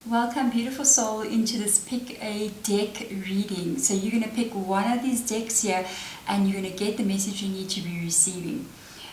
Welcome, beautiful soul, into this pick a deck reading. So you're going to pick one of these decks here and you're going to get the message you need to be receiving.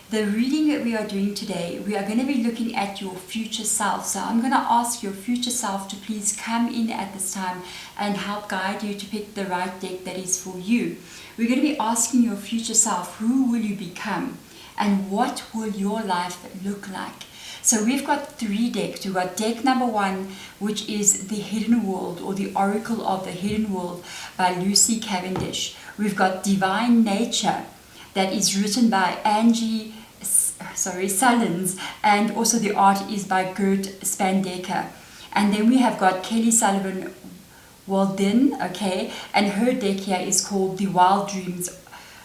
The reading that we are doing today, we are going to be looking at your future self. So I'm going to ask your future self to please come in at this time and help guide you to pick the right deck that is for you. We're going to be asking your future self, who will you become and what will your life look like? So we've got three decks. We've got deck number one, which is The Hidden World, or The Oracle of the Hidden World by Lucy Cavendish. We've got Divine Nature, that is written by Angie Sullins, and also the art is by Gert Spandecker. And then we have got Kelly Sullivan Walden, okay, and her deck here is called The Wild Dreams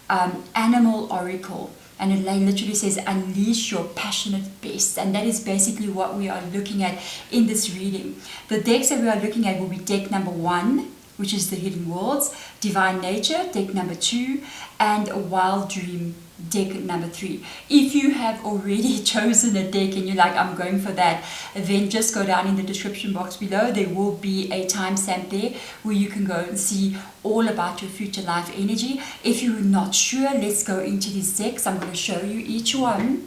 Animal Oracle. And it literally says, unleash your passionate best. And that is basically what we are looking at in this reading. The decks that we are looking at will be deck number one, which is The Hidden Worlds, Divine Nature, deck number two, and a Wild Dream, deck number three. If you have already chosen a deck and you're like, I'm going for that, then just go down in the description box below. There will be a timestamp there where you can go and see all about your future life energy. If you're not sure, let's go into these decks. I'm going to show you each one.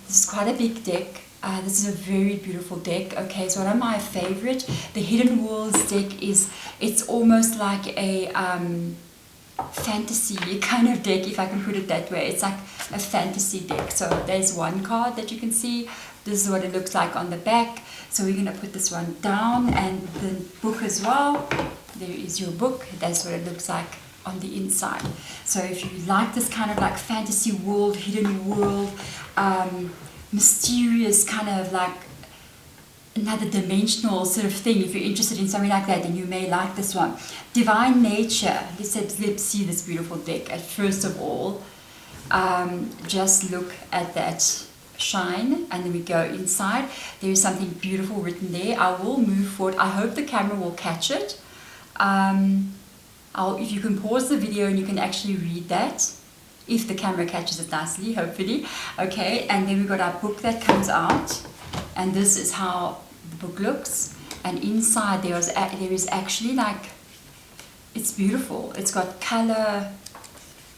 This is quite a big deck. This is a very beautiful deck. Okay, it's one of my favorite. The Hidden Worlds deck it's almost like a fantasy kind of deck, if I can put it that way. It's like a fantasy deck. So there's one card that you can see. This is what it looks like on the back. So we're going to put this one down, and the book as well. There is your book. That's what it looks like on the inside. So if you like this kind of like fantasy world, hidden world, mysterious kind of like another dimensional sort of thing, if you're interested in something like that, then you may like this one. Divine Nature. Let's see this beautiful deck. At first of all, just look at that shine, and then we go inside. There is something beautiful written there. I will move forward. I hope the camera will catch it. If you can pause the video and you can actually read that, if the camera catches it nicely, hopefully. Okay, and then we've got our book that comes out, and this is how the book looks. And inside there is actually like, it's beautiful. It's got color.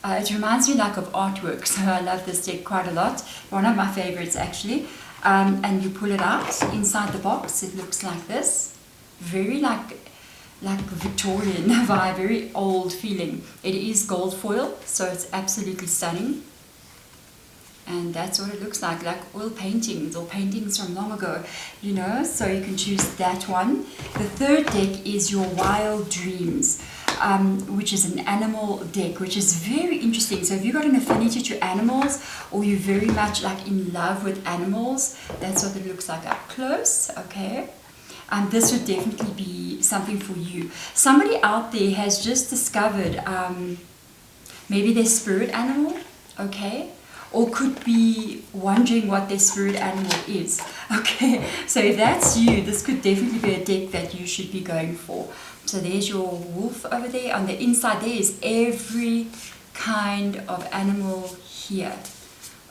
It reminds me like of artwork, so I love this deck quite a lot. One of my favorites actually. And you pull it out inside the box. It looks like this, very like Victorian vibe, very old feeling. It is gold foil, so it's absolutely stunning. And that's what it looks like oil paintings or paintings from long ago, you know. So you can choose that one. The third deck is your Wild Dreams, which is an animal deck, which is very interesting. So if you've got an affinity to animals, or you're very much like in love with animals, that's what it looks like up close, okay. This would definitely be something for you. Somebody out there has just discovered maybe their spirit animal, okay, or could be wondering what their spirit animal is, okay. So if that's you, this could definitely be a deck that you should be going for. So there's your wolf over there. On the inside there is every kind of animal here,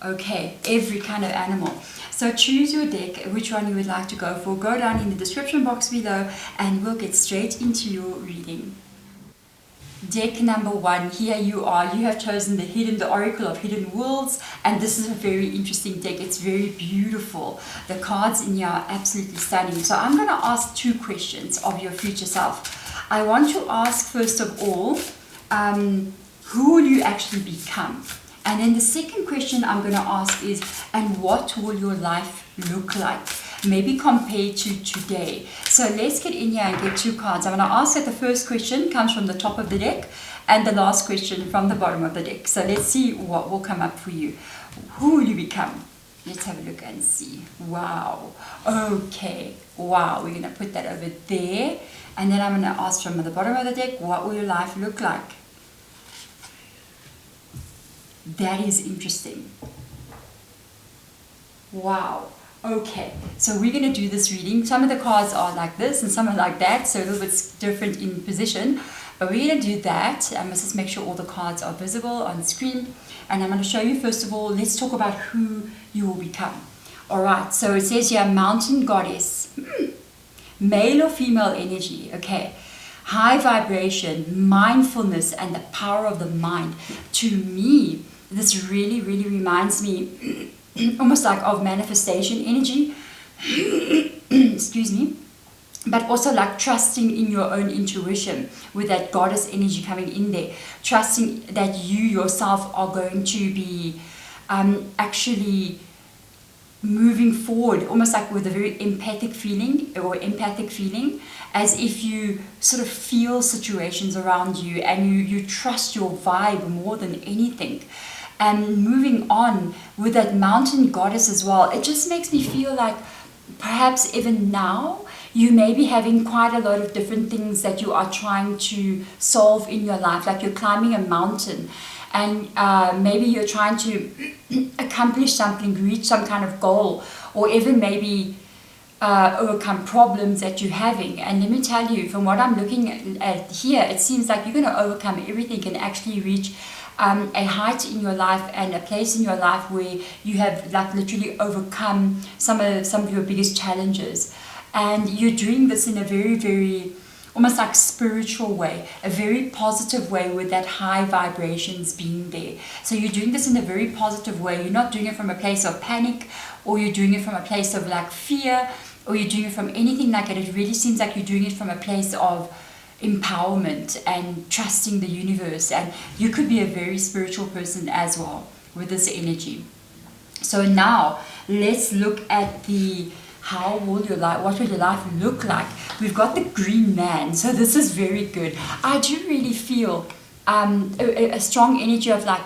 okay, every kind of animal. So choose your deck, which one you would like to go for. Go down in the description box below and we'll get straight into your reading. Deck number one, here you are. You have chosen the Oracle of Hidden Worlds, and this is a very interesting deck. It's very beautiful. The cards in here are absolutely stunning. So I'm going to ask two questions of your future self. I want to ask, first of all, who will you actually become? And then the second question I'm going to ask is, and what will your life look like? Maybe compared to today. So let's get in here and get two cards. I'm going to ask that the first question comes from the top of the deck and the last question from the bottom of the deck. So let's see what will come up for you. Who will you become? Let's have a look and see. Wow. Okay. Wow. We're going to put that over there. And then I'm going to ask from the bottom of the deck, what will your life look like? That is interesting. Wow. Okay, so we're going to do this reading. Some of the cards are like this and some are like that, so a little bit different in position. But we're going to do that. I must just make sure all the cards are visible on the screen. And I'm going to show you, first of all, let's talk about who you will become. All right, so it says here, Mountain Goddess. male or female energy, okay, high vibration, mindfulness, and the power of the mind. To me, this really, really reminds me almost like of manifestation energy, excuse me, but also like trusting in your own intuition with that goddess energy coming in there, trusting that you yourself are going to be actually moving forward, almost like with a very empathic feeling, as if you sort of feel situations around you and you trust your vibe more than anything. And moving on with that mountain goddess as well, it just makes me feel like perhaps even now you may be having quite a lot of different things that you are trying to solve in your life, like you're climbing a mountain and maybe you're trying to accomplish something, reach some kind of goal, or even maybe overcome problems that you're having. And let me tell you, from what I'm looking at here, it seems like you're going to overcome everything and actually reach a height in your life and a place in your life where you have like literally overcome some of your biggest challenges. And you're doing this in a very, very almost like spiritual way, a very positive way with that high vibrations being there. So you're doing this in a very positive way. You're not doing it from a place of panic, or you're doing it from a place of like fear, or you're doing it from anything like that. It really seems like you're doing it from a place of empowerment and trusting the universe. And you could be a very spiritual person as well with this energy. So now let's look at what will your life look like? We've got the green man, so this is very good. I do really feel a strong energy of like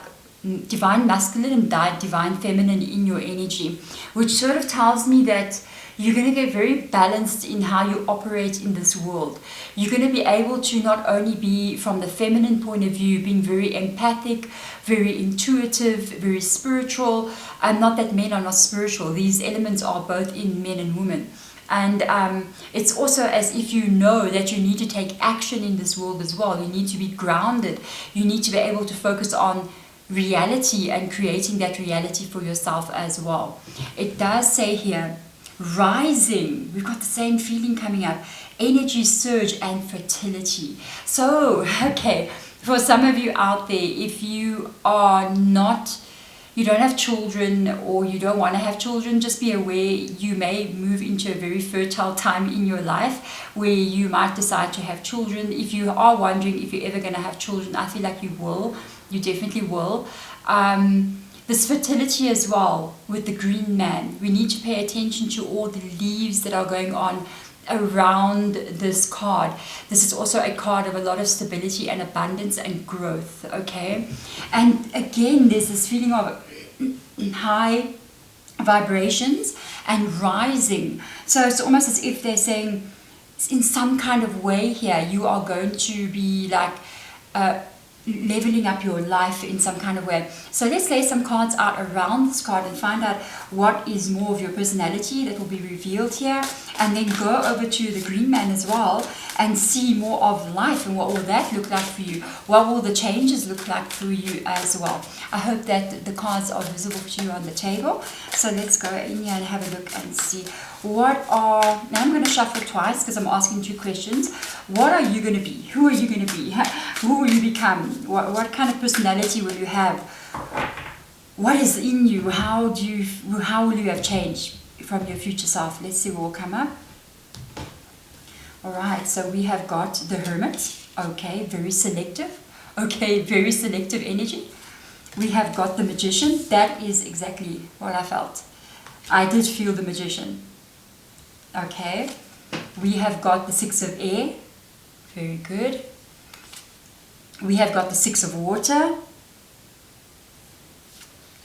divine masculine and divine feminine in your energy, which sort of tells me that you're going to get very balanced in how you operate in this world. You're going to be able to not only be from the feminine point of view, being very empathic, very intuitive, very spiritual. And not that men are not spiritual. These elements are both in men and women. And it's also as if you know that you need to take action in this world as well. You need to be grounded. You need to be able to focus on reality and creating that reality for yourself as well. It does say here, rising, we've got the same feeling coming up, energy surge and fertility. So, okay, for some of you out there, if you don't have children or you don't want to have children, just be aware you may move into a very fertile time in your life where you might decide to have children. If you are wondering if you're ever going to have children, I feel like you will. You definitely will. This fertility as well with the green man. We need to pay attention to all the leaves that are going on around this card. This is also a card of a lot of stability and abundance and growth, okay? And again, there's this feeling of high vibrations and rising. So it's almost as if they're saying, in some kind of way here, you are going to be like leveling up your life in some kind of way. So let's lay some cards out around this card and find out what is more of your personality that will be revealed here, and then go over to the green man as well and see more of life and what will that look like for you. What will the changes look like for you as well. I hope that the cards are visible to you on the table. So let's go in here and have a look and see now I'm going to shuffle twice because I'm asking two questions. What are you going to be? Who are you going to be? Who will you become? What kind of personality will you have? What is in you? How will you have changed from your future self? Let's see what will come up. Alright, so we have got the Hermit. Okay, very selective. Okay, very selective energy. We have got the Magician. That is exactly what I felt. I did feel the Magician. Okay, we have got the Six of Air. Very good. We have got the Six of Water.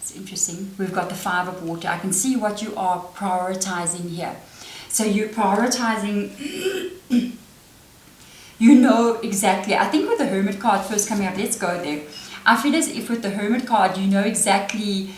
It's interesting. We've got the Five of Water. I can see what you are prioritizing here. So you're prioritizing, you know exactly. I think with the Hermit card first coming up, let's go there. I feel as if with the Hermit card, you know exactly.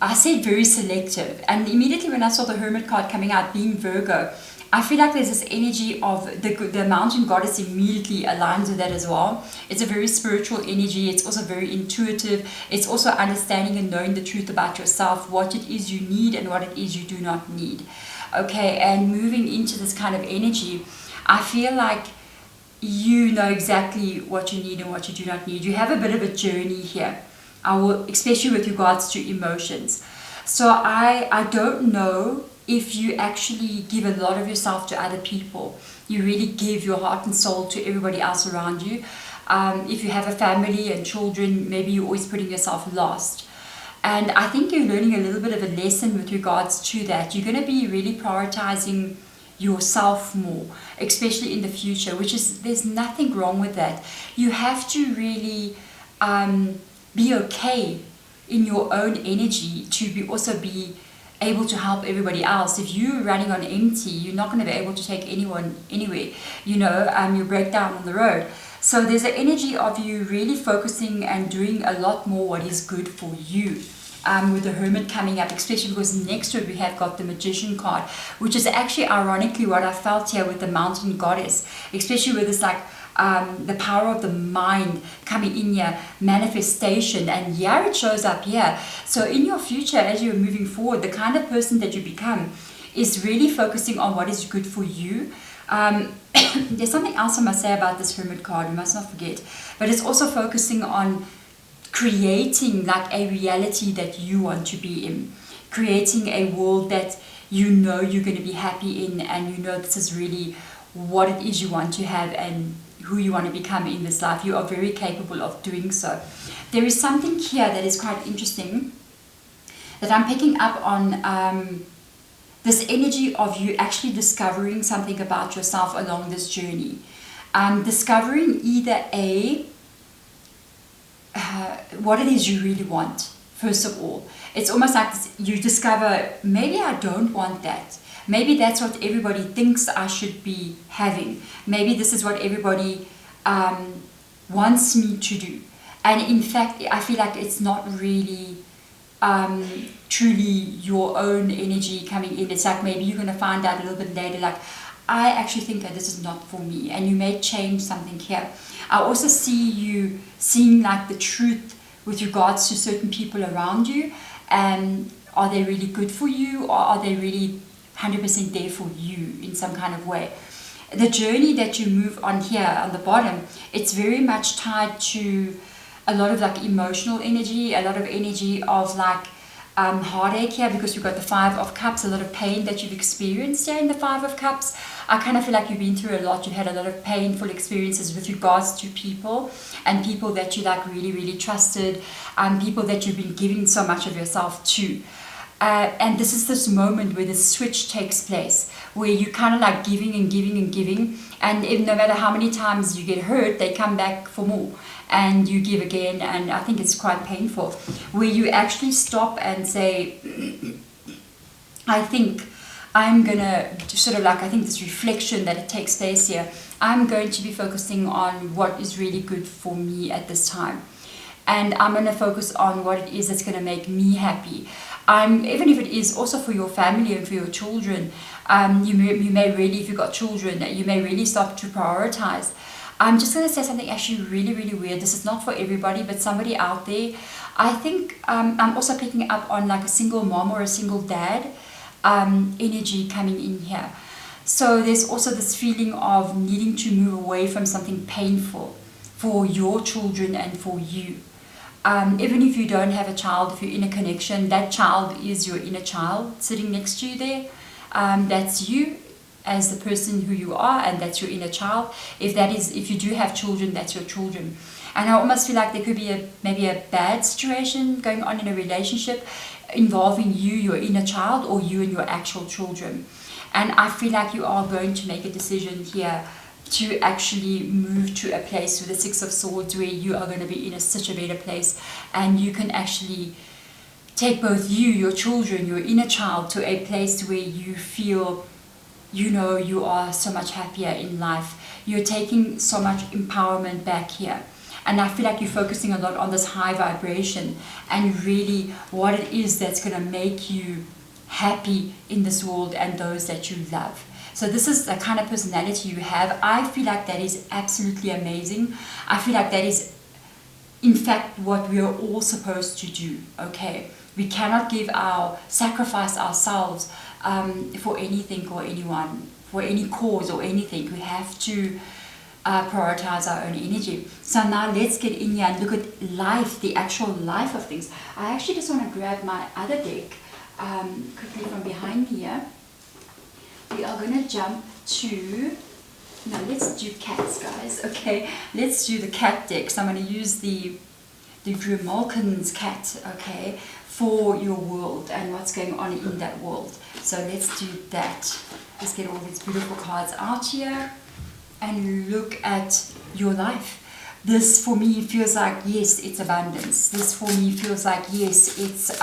I said very selective, and immediately when I saw the Hermit card coming out, being Virgo, I feel like there's this energy of the mountain goddess immediately aligns with that as well. It's a very spiritual energy. It's also very intuitive. It's also understanding and knowing the truth about yourself, what it is you need and what it is you do not need. okay, and moving into this kind of energy, I feel like you know exactly what you need and what you do not need. You have a bit of a journey here, especially with regards to emotions. So I don't know if you actually give a lot of yourself to other people. You really give your heart and soul to everybody else around you. If you have a family and children, maybe you're always putting yourself last. And I think you're learning a little bit of a lesson with regards to that. You're going to be really prioritizing yourself more, especially in the future, which is, there's nothing wrong with that. You have to really be okay in your own energy to also be able to help everybody else. If you're running on empty, you're not going to be able to take anyone anywhere. You break down on the road. So there's an energy of you really focusing and doing a lot more what is good for you. With the Hermit coming up, especially because next to it we have got the Magician card, which is actually ironically what I felt here with the Mountain Goddess, especially with this the power of the mind coming in here, manifestation, and yeah, it shows up here. So in your future, as you're moving forward, the kind of person that you become is really focusing on what is good for you. There's something else I must say about this Hermit card, we must not forget, but it's also focusing on creating like a reality that you want to be in, creating a world that you know you're going to be happy in, and you know this is really what it is you want to have and who you want to become in this life. You are very capable of doing so. There is something here that is quite interesting that I'm picking up on, this energy of you actually discovering something about yourself along this journey. Discovering either what it is you really want, first of all. It's almost like you discover, maybe I don't want that. Maybe that's what everybody thinks I should be having. Maybe this is what everybody wants me to do. And in fact, I feel like it's not really truly your own energy coming in. It's like maybe you're going to find out a little bit later, like, I actually think that this is not for me, and you may change something here. I also see you seeing like the truth with regards to certain people around you, and are they really good for you, or are they really 100% there for you in some kind of way? The journey that you move on here on the bottom, it's very much tied to a lot of like emotional energy, a lot of energy of like heartache here, because you've got the Five of Cups, a lot of pain that you've experienced here in the Five of Cups. I kind of feel like you've been through a lot. You've had a lot of painful experiences with regards to people, and people that you like really, really trusted, people that you've been giving so much of yourself to. And this is this moment where the switch takes place, where you kind of like giving and giving and giving, and if, no matter how many times you get hurt, they come back for more, and you give again, and I think it's quite painful, where you actually stop and say, I think I'm gonna sort of like, I think this reflection that it takes place here, I'm going to be focusing on what is really good for me at this time, and I'm going to focus on what it is that's going to make me happy. Even if it is also for your family and for your children, you may really, if you've got children, you may really start to prioritize. I'm just going to say something actually really, really weird. This is not for everybody, but somebody out there. I think I'm also picking up on like a single mom or a single dad energy coming in here. So there's also this feeling of needing to move away from something painful for your children and for you. Even if you don't have a child, if you're in a connection, that child is your inner child sitting next to you there. That's you as the person who you are, and that's your inner child. If you do have children, that's your children. And I almost feel like there could be maybe a bad situation going on in a relationship involving you, your inner child, or you and your actual children. And I feel like you are going to make a decision here to actually move to a place with the Six of Swords, where you are going to be in such a better place, and you can actually take both you, your children, your inner child to a place where you feel, you know, you are so much happier in life. You're taking so much empowerment back here. And I feel like you're focusing a lot on this high vibration and really what it is that's going to make you happy in this world and those that you love. So this is the kind of personality you have. I feel like that is absolutely amazing. I feel like that is, in fact, what we are all supposed to do, okay? We cannot sacrifice ourselves for anything or anyone, for any cause or anything. We have to prioritize our own energy. So now let's get in here and look at life, the actual life of things. I actually just want to grab my other deck quickly from behind here. We are going to jump to, no, let's do cats, guys. Okay, let's do the cat deck. So I'm going to use the Grimalkin's cat, okay, for your world and what's going on in that world. So let's do that. Let's get all these beautiful cards out here and look at your life. This for me feels like, yes, it's abundance. This for me feels like, yes, it's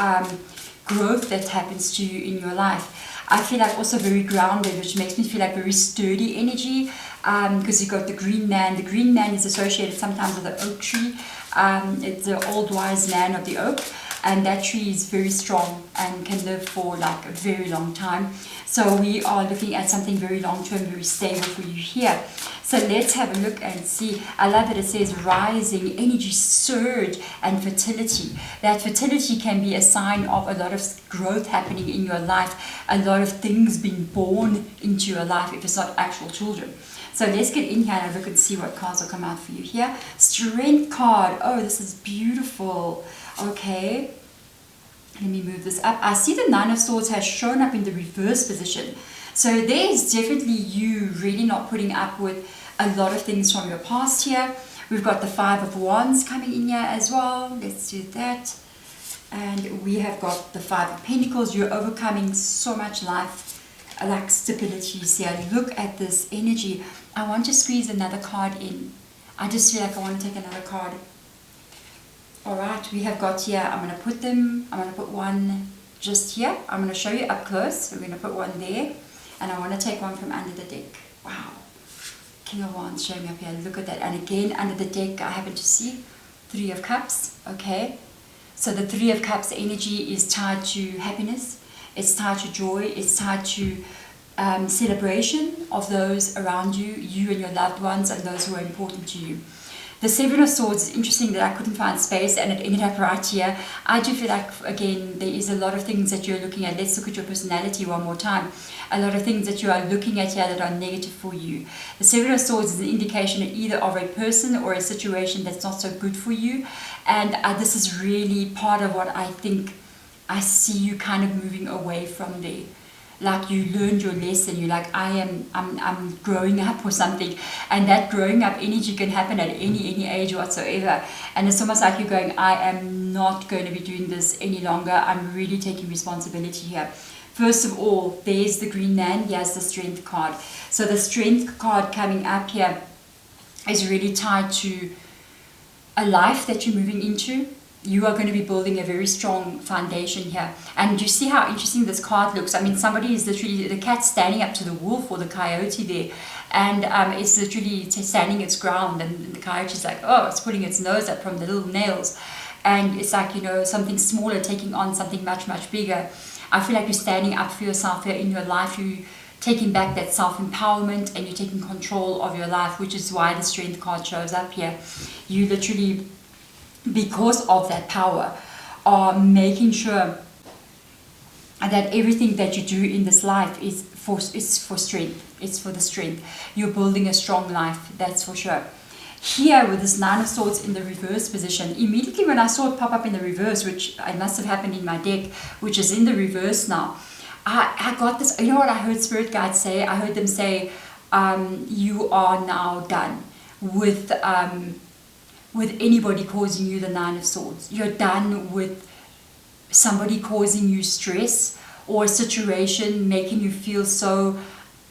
growth that happens to you in your life. I feel like also very grounded, which makes me feel like very sturdy energy, because you've got the green man. The green man is associated sometimes with the oak tree. It's the old wise man of the oak, and that tree is very strong and can live for like a very long time. So we are looking at something very long term, very stable for you here. So let's have a look and see. I love that it says rising energy, surge, and fertility. That fertility can be a sign of a lot of growth happening in your life, a lot of things being born into your life if it's not actual children. So let's get in here and look and see what cards will come out for you here. Strength card. Oh, this is beautiful. Okay. Let me move this up. I see the Nine of Swords has shown up in the reverse position. So there's definitely you really not putting up with a lot of things from your past here. We've got the Five of Wands coming in here as well. Let's do that. And we have got the Five of Pentacles. You're overcoming so much life, like stabilities here. Look at this energy. I want to squeeze another card in. I just feel like I want to take another card. Alright, we have got here, I'm going to put them, I'm going to put one just here. I'm going to show you up close. We're going to put one there. And I want to take one from under the deck. Wow. King of Wands showing up here. Look at that. And again, under the deck, I happen to see Three of Cups. Okay. So the Three of Cups energy is tied to happiness. It's tied to joy. It's tied to celebration of those around you, you and your loved ones, and those who are important to you. The Seven of Swords is interesting that I couldn't find space and it ended up right here. I do feel like, again, there is a lot of things that you're looking at. Let's look at your personality one more time. A lot of things that you are looking at here that are negative for you. The Seven of Swords is an indication either of a person or a situation that's not so good for you. And this is really part of what I think I see you kind of moving away from there. Like you learned your lesson, you're like, I'm growing up or something. And that growing up energy can happen at any age whatsoever. And it's almost like you're going, I am not going to be doing this any longer. I'm really taking responsibility here. First of all, there's the green man, here's the strength card. So the strength card coming up here is really tied to a life that you're moving into. You are going to be building a very strong foundation here. And you see how interesting this card looks. I mean, somebody is literally, the cat standing up to the wolf or the coyote there. And it's literally standing its ground. And the coyote's like, oh, it's putting its nose up from the little nails. And it's like, you know, something smaller taking on something much, much bigger. I feel like you're standing up for yourself here in your life. You're taking back that self-empowerment and you're taking control of your life, which is why the strength card shows up here. You literally, because of that power, are making sure that everything that you do in this life is for strength. It's for the strength. You're building a strong life, that's for sure. Here with this Nine of Swords in the reverse position, immediately when I saw it pop up in the reverse, which it must have happened in my deck, which is in the reverse now, I got this, you know what I heard spirit guides say? I heard them say, you are now done with anybody causing you the Nine of Swords. You're done with somebody causing you stress or a situation making you feel so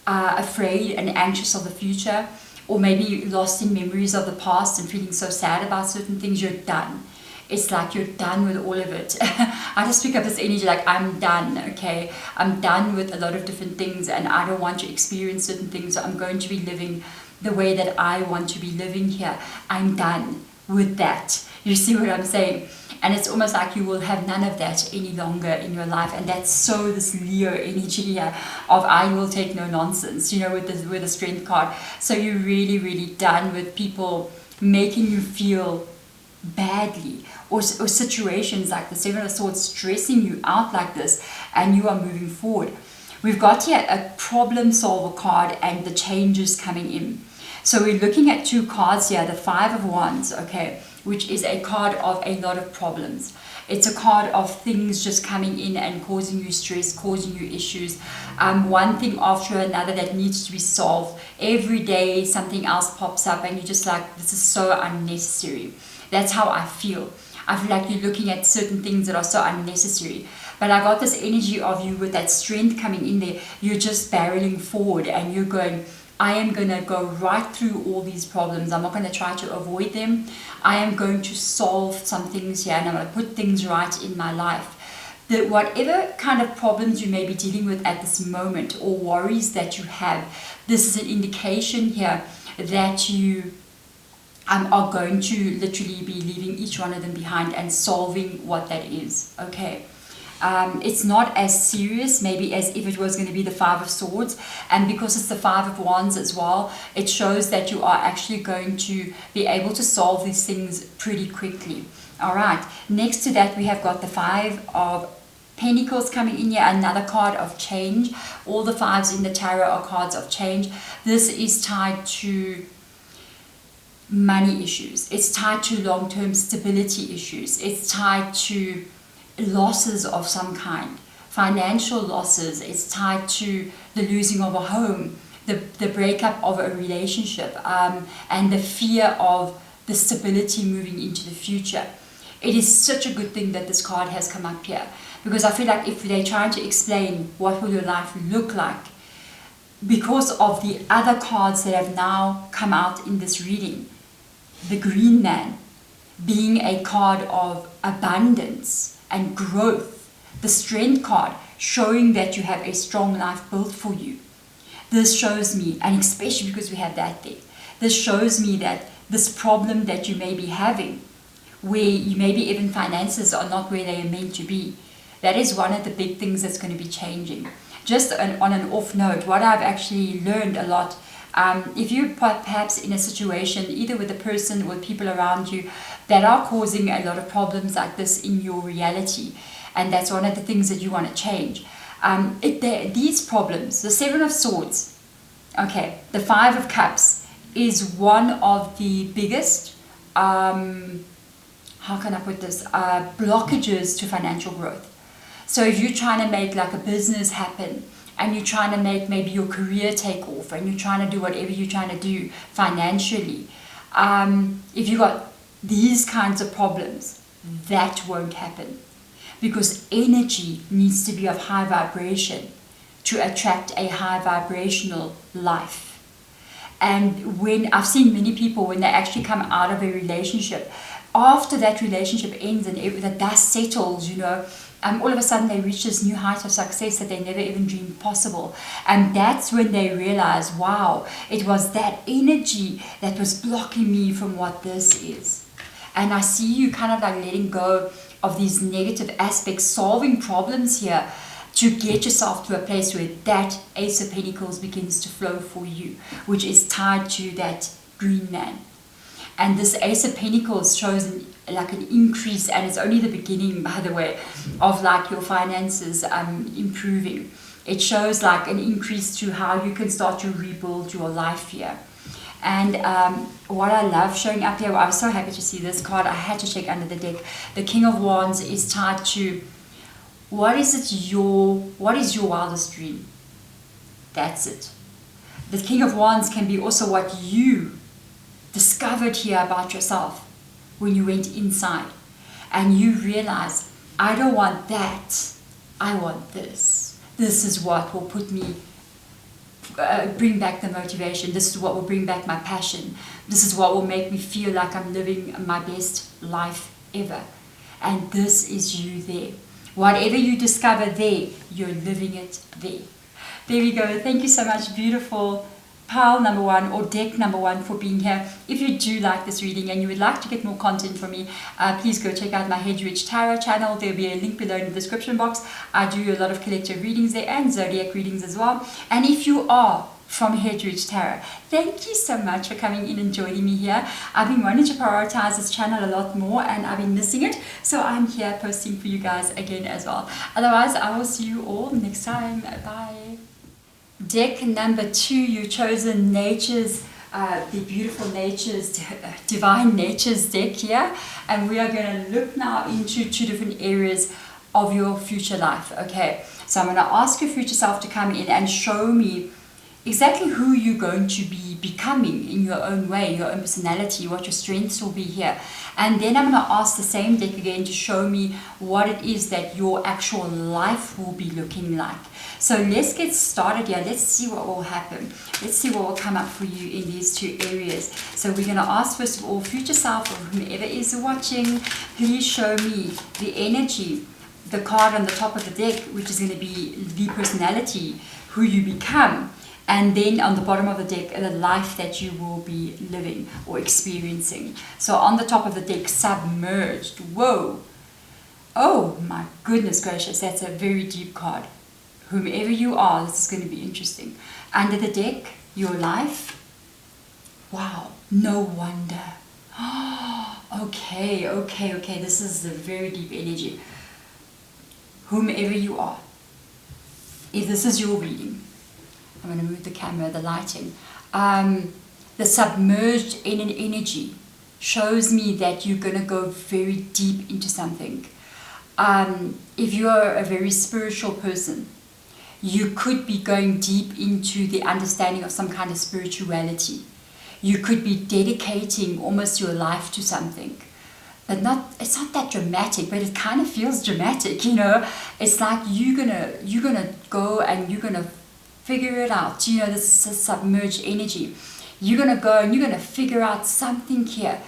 afraid and anxious of the future, or maybe lost in memories of the past and feeling so sad about certain things. You're done. It's like you're done with all of it. I just pick up this energy like I'm done, okay? I'm done with a lot of different things and I don't want to experience certain things. So I'm going to be living the way that I want to be living here. I'm done with that. You see what I'm saying? And it's almost like you will have none of that any longer in your life. And that's so this Leo energy here of I will take no nonsense, you know, with the strength card. So you're really, really done with people making you feel badly, or situations like the Seven of Swords stressing you out like this, and you are moving forward. We've got here a problem solver card and the changes coming in. So we're looking at two cards here, the Five of Wands, okay, which is a card of a lot of problems. It's a card of things just coming in and causing you stress, causing you issues. One thing after another that needs to be solved. Every day something else pops up and you're just like, this is so unnecessary. That's how I feel. I feel like you're looking at certain things that are so unnecessary. But I got this energy of you with that strength coming in there. You're just barreling forward and you're going, I am going to go right through all these problems. I'm not going to try to avoid them. I am going to solve some things here and I'm going to put things right in my life. That whatever kind of problems you may be dealing with at this moment or worries that you have, this is an indication here that you are going to literally be leaving each one of them behind and solving what that is, okay? It's not as serious maybe as if it was going to be the Five of Swords, and because it's the Five of Wands as well, it shows that you are actually going to be able to solve these things pretty quickly. All right, next to that we have got the Five of Pentacles coming in here, another card of change. All the fives in the tarot are cards of change. This is tied to money issues, it's tied to long-term stability issues, it's tied to losses of some kind, financial losses, it's tied to the losing of a home, the breakup of a relationship, and the fear of the stability moving into the future. It is such a good thing that this card has come up here, because I feel like if they're trying to explain what will your life look like, because of the other cards that have now come out in this reading, the Green Man being a card of abundance and growth, the Strength card showing that you have a strong life built for you. This shows me, and especially because we have that there, this shows me that this problem that you may be having, where you maybe even finances are not where they are meant to be, that is one of the big things that's going to be changing. Just on an off note, what I've actually learned a lot, if you're perhaps in a situation either with a person or people around you that are causing a lot of problems like this in your reality, and that's one of the things that you want to change. These problems, the Seven of Swords, okay, the Five of Cups is one of the biggest, how can I put this, blockages to financial growth. So if you're trying to make like a business happen, and you're trying to make maybe your career take off, and you're trying to do whatever you're trying to do financially, if you got these kinds of problems, that won't happen, because energy needs to be of high vibration to attract a high vibrational life. And when I've seen many people, when they actually come out of a relationship, after that relationship ends and the dust settles, you know, all of a sudden they reach this new height of success that they never even dreamed possible. And that's when they realize, wow, it was that energy that was blocking me from what this is. And I see you kind of like letting go of these negative aspects, solving problems here to get yourself to a place where that Ace of Pentacles begins to flow for you, which is tied to that Green Man. And this Ace of Pentacles shows like an increase, and it's only the beginning, by the way, of like your finances improving. It shows like an increase to how you can start to rebuild your life here. And what I love showing up here, I'm so happy to see this card. I had to check under the deck. The King of Wands is tied to what is your wildest dream? That's it. The King of Wands can be also what you discovered here about yourself when you went inside and you realized, I don't want that, I want this. This is what will put me, bring back the motivation. This is what will bring back my passion. This is what will make me feel like I'm living my best life ever. And this is you there. Whatever you discover there, you're living it there. There we go. Thank you so much, beautiful pile number one or deck number one, for being here. If you do like this reading and you would like to get more content from me, please go check out my Hedge Rich Tarot channel. There'll be a link below in the description box. I do a lot of collective readings there and zodiac readings as well. And if you are from Hedridge Tarot. Thank you so much for coming in and joining me here. I've been wanting to prioritize this channel a lot more and I've been missing it, so I'm here posting for you guys again as well. Otherwise, I will see you all next time. Bye. Deck number 2, you've chosen Nature's, the beautiful Nature's, Divine Nature's deck here, and we are going to look now into 2 different areas of your future life. Okay, so I'm going to ask your future self to come in and show me exactly who you're going to be becoming in your own way, your own personality, what your strengths will be here. And then I'm going to ask the same deck again to show me what it is that your actual life will be looking like. So let's get started here. Let's see what will happen. Let's see what will come up for you in these 2 areas. So we're going to ask first of all, future self or whomever is watching, please show me the energy, the card on the top of the deck, which is going to be the personality, who you become. And then on the bottom of the deck, the life that you will be living or experiencing. So on the top of the deck, submerged. Whoa. Oh my goodness gracious, that's a very deep card. Whomever you are, this is going to be interesting. Under the deck, your life. Wow, no wonder. Okay. This is a very deep energy. Whomever you are, if this is your reading, I'm going to move the camera, the lighting. The submerged in an energy shows me that you're going to go very deep into something. If you are a very spiritual person, you could be going deep into the understanding of some kind of spirituality. You could be dedicating almost your life to something. But it's not that dramatic, but it kind of feels dramatic, you know. It's like you're gonna go and you're gonna figure it out, you know, this submerged energy. You're gonna go and you're gonna figure out something here.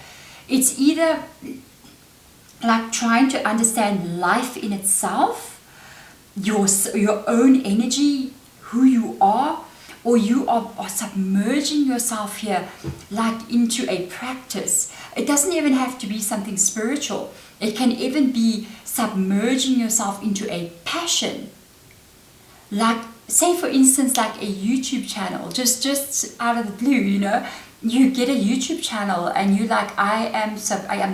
It's either like trying to understand life in itself, your own energy, who you are, or you are submerging yourself here like into a practice. It doesn't even have to be something spiritual. It can even be submerging yourself into a passion. Like, say for instance, like a YouTube channel, just out of the blue, you know, you get a YouTube channel and you're like, I am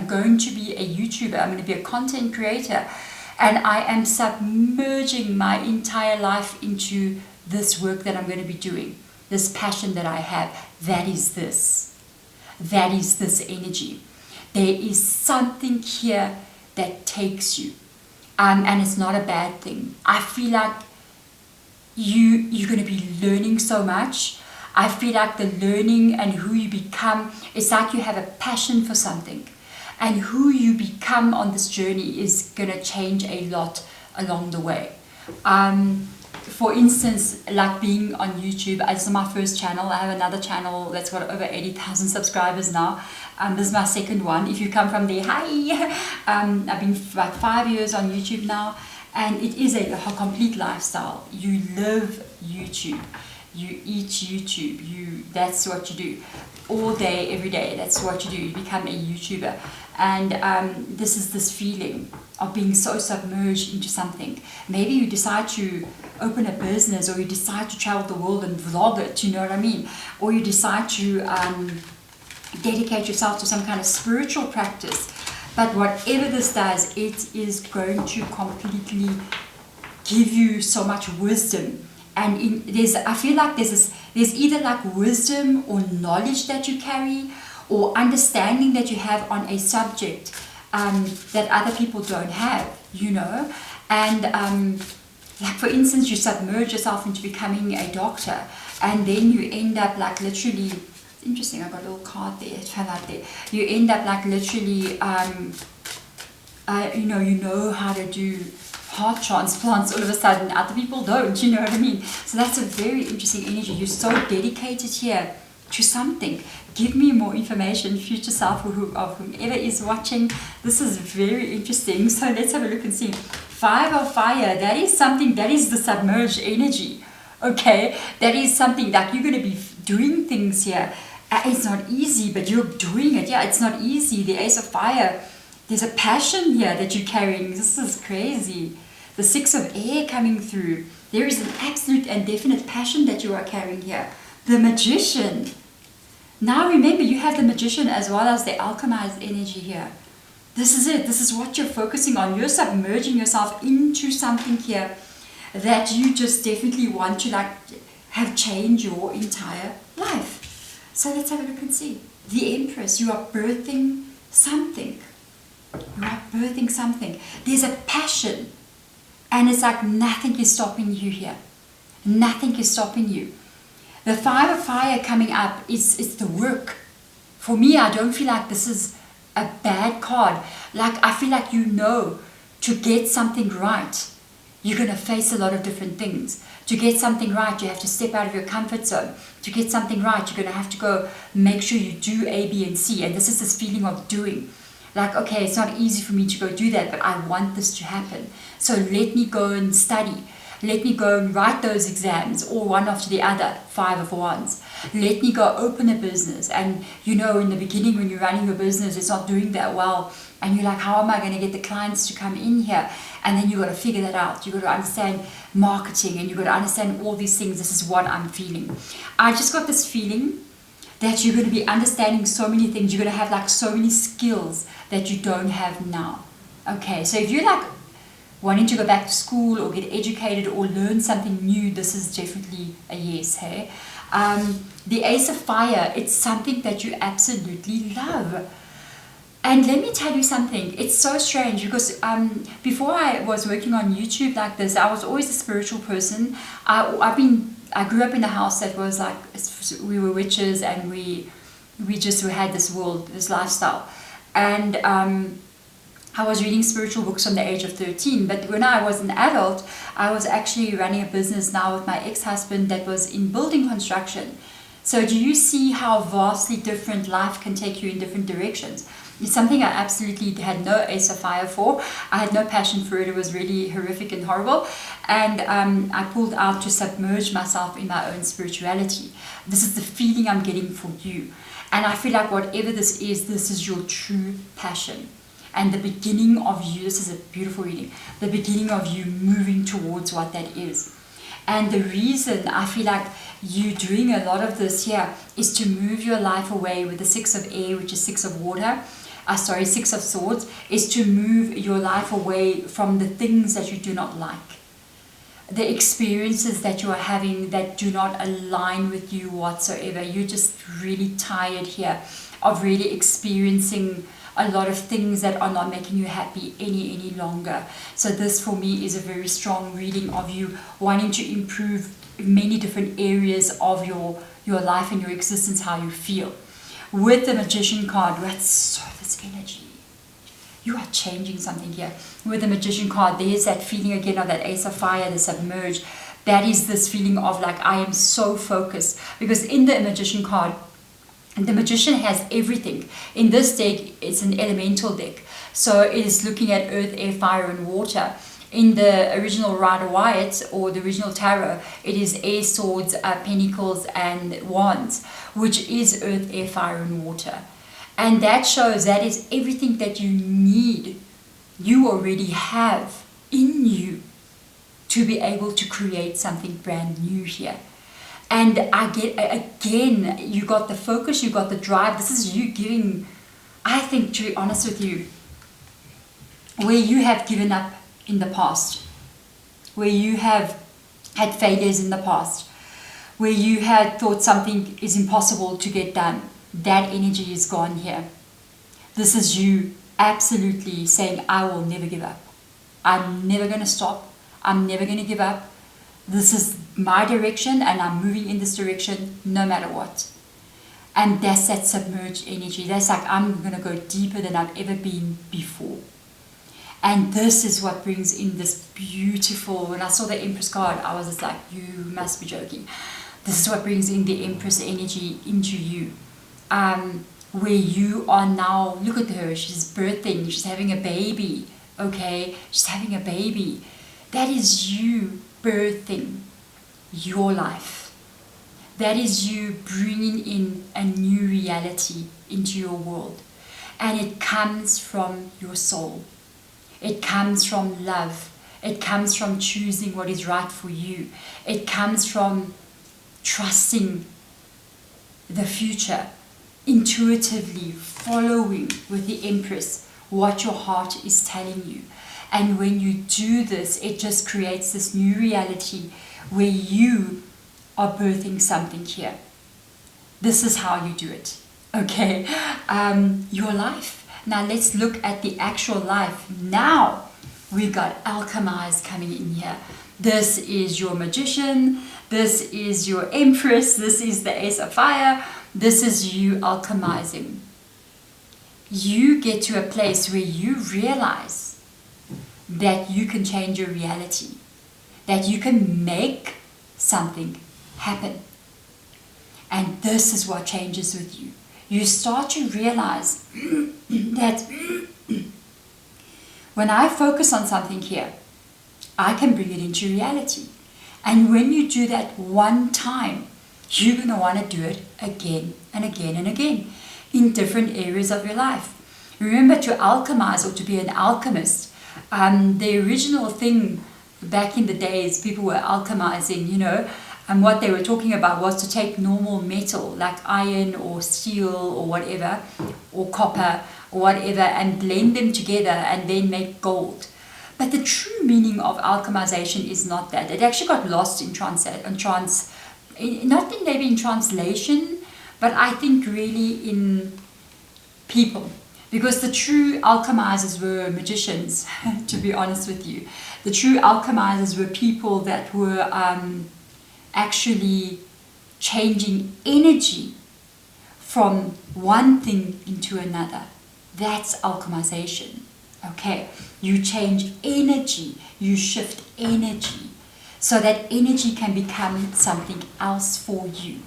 going to be a YouTuber, I'm going to be a content creator, and I am submerging my entire life into this work that I'm going to be doing, this passion that I have. That is this energy. There is something here that takes you, and it's not a bad thing. I feel like you're going to be learning so much. I feel like the learning and who you become, it's like you have a passion for something, and who you become on this journey is going to change a lot along the way. For instance, like being on YouTube, this is my first channel. I have another channel that's got over 80,000 subscribers now. This is my second one. If you come from there, hi! I've been like 5 years on YouTube now, and it is a complete lifestyle. You live YouTube, you eat YouTube, that's what you do. All day, every day, that's what you do. You become a YouTuber. And this is this feeling of being so submerged into something. Maybe you decide to open a business, or you decide to travel the world and vlog it, you know what I mean? Or you decide to dedicate yourself to some kind of spiritual practice. But whatever this does, it is going to completely give you so much wisdom. And I feel like there's either like wisdom or knowledge that you carry, or understanding that you have on a subject that other people don't have, you know. And like for instance, you submerge yourself into becoming a doctor, and then you end up like literally, it's interesting, I got a little card there, it fell out there. You end up like literally, you know how to do heart transplants all of a sudden. Other people don't, you know what I mean? So that's a very interesting energy. You're so dedicated here to something. Give me more information, future self, of whomever is watching. This is very interesting. So let's have a look and see. 5 of fire, that is something, that is the submerged energy. Okay, that is something that you're going to be doing things here. It's not easy, but you're doing it. Yeah, it's not easy. The Ace of Fire, there's a passion here that you're carrying. This is crazy. The 6 of Air coming through. There is an absolute and definite passion that you are carrying here. The Magician. Now remember, you have the Magician as well as the alchemized energy here. This is it. This is what you're focusing on. You're submerging yourself into something here that you just definitely want to like have changed your entire life. So let's have a look and see. The Empress, you are birthing something. You are birthing something. There's a passion. And it's like nothing is stopping you here. Nothing is stopping you. The Five of Fire coming up is it's the work. For me, I don't feel like this is a bad card. Like I feel like you know to get something right, you're going to face a lot of different things. To get something right, you have to step out of your comfort zone. To get something right, you're going to have to go make sure you do A, B, and C. And this is this feeling of doing. Like, okay, it's not easy for me to go do that, but I want this to happen. So let me go and study. Let me go and write those exams, or one after the other, 5 of Wands. Let me go open a business. And you know, in the beginning when you're running your business, it's not doing that well. And you're like, how am I going to get the clients to come in here? And then you've got to figure that out. You've got to understand marketing, and you've got to understand all these things. This is what I'm feeling. I just got this feeling that you're going to be understanding so many things. You're going to have like so many skills that you don't have now. Okay, so if you're like wanting to go back to school or get educated or learn something new, this is definitely a yes, hey? The Ace of Fire, it's something that you absolutely love. And let me tell you something, it's so strange because before I was working on YouTube like this, I was always a spiritual person. I grew up in a house that was like, we were witches, and we had this world, this lifestyle. And I was reading spiritual books from the age of 13, but when I was an adult, I was actually running a business now with my ex-husband that was in building construction. So do you see how vastly different life can take you in different directions? It's something I absolutely had no Ace of Fire for. I had no passion for it. It was really horrific and horrible. And I pulled out to submerge myself in my own spirituality. This is the feeling I'm getting for you. And I feel like whatever this is your true passion. And the beginning of you, this is a beautiful reading, the beginning of you moving towards what that is. And the reason I feel like you doing a lot of this here is to move your life away with the 6 of air, which is 6 of water, 6 of swords, is to move your life away from the things that you do not like. The experiences that you are having that do not align with you whatsoever. You're just really tired here of really experiencing a lot of things that are not making you happy any longer. So this for me is a very strong reading of you wanting to improve many different areas of your life and your existence, how you feel. With the Magician card, that's service energy. You are changing something here. With the Magician card, there's that feeling again of that Ace of Fire, the submerged. That is this feeling of like, I am so focused. Because in the Magician card, the Magician has everything. In this deck, it's an elemental deck. So it is looking at earth, air, fire, and water. In the original Rider-Waite, or the original tarot, it is air, swords, pentacles, and wands, which is earth, air, fire, and water. And that shows that is everything that you need, you already have in you to be able to create something brand new here. And I get, again, you got the focus, you got the drive. This is you giving, I think, to be honest with you, where you have given up in the past, where you have had failures in the past, where you had thought something is impossible to get done. That energy is gone here. This is you absolutely saying, I will never give up. I'm never going to stop. I'm never going to give up. This is my direction, and I'm moving in this direction no matter what. And that's that submerged energy. That's like, I'm going to go deeper than I've ever been before. And this is what brings in this beautiful, when I saw the Empress card, I was just like, you must be joking. This is what brings in the Empress energy into you. Where you are now, look at her, she's birthing, she's having a baby, okay? She's having a baby. That is you birthing your life. That is you bringing in a new reality into your world. And it comes from your soul. It comes from love. It comes from choosing what is right for you. It comes from trusting the future, intuitively following with the Empress what your heart is telling you. And when you do this, it just creates this new reality where you are birthing something here. This is how you do it, okay? Your life. Now let's look at the actual life. Now we got alchemized coming in here. This is your Magician. This is your Empress. This is the Ace of Fire. This is you alchemizing. You get to a place where you realize that you can change your reality, that you can make something happen. And this is what changes with you. You start to realize that when I focus on something here, I can bring it into reality. And when you do that one time, you're going to want to do it again and again and again in different areas of your life. Remember, to alchemize or to be an alchemist, the original thing back in the days, people were alchemizing, you know, and what they were talking about was to take normal metal like iron or steel or whatever, or copper or whatever, and blend them together and then make gold. But the true meaning of alchemization is not that. It actually got lost in not in maybe in translation, but I think really in people. Because the true alchemizers were magicians, to be honest with you. The true alchemizers were people that were actually changing energy from one thing into another. That's alchemization. Okay, you change energy, you shift energy, so that energy can become something else for you.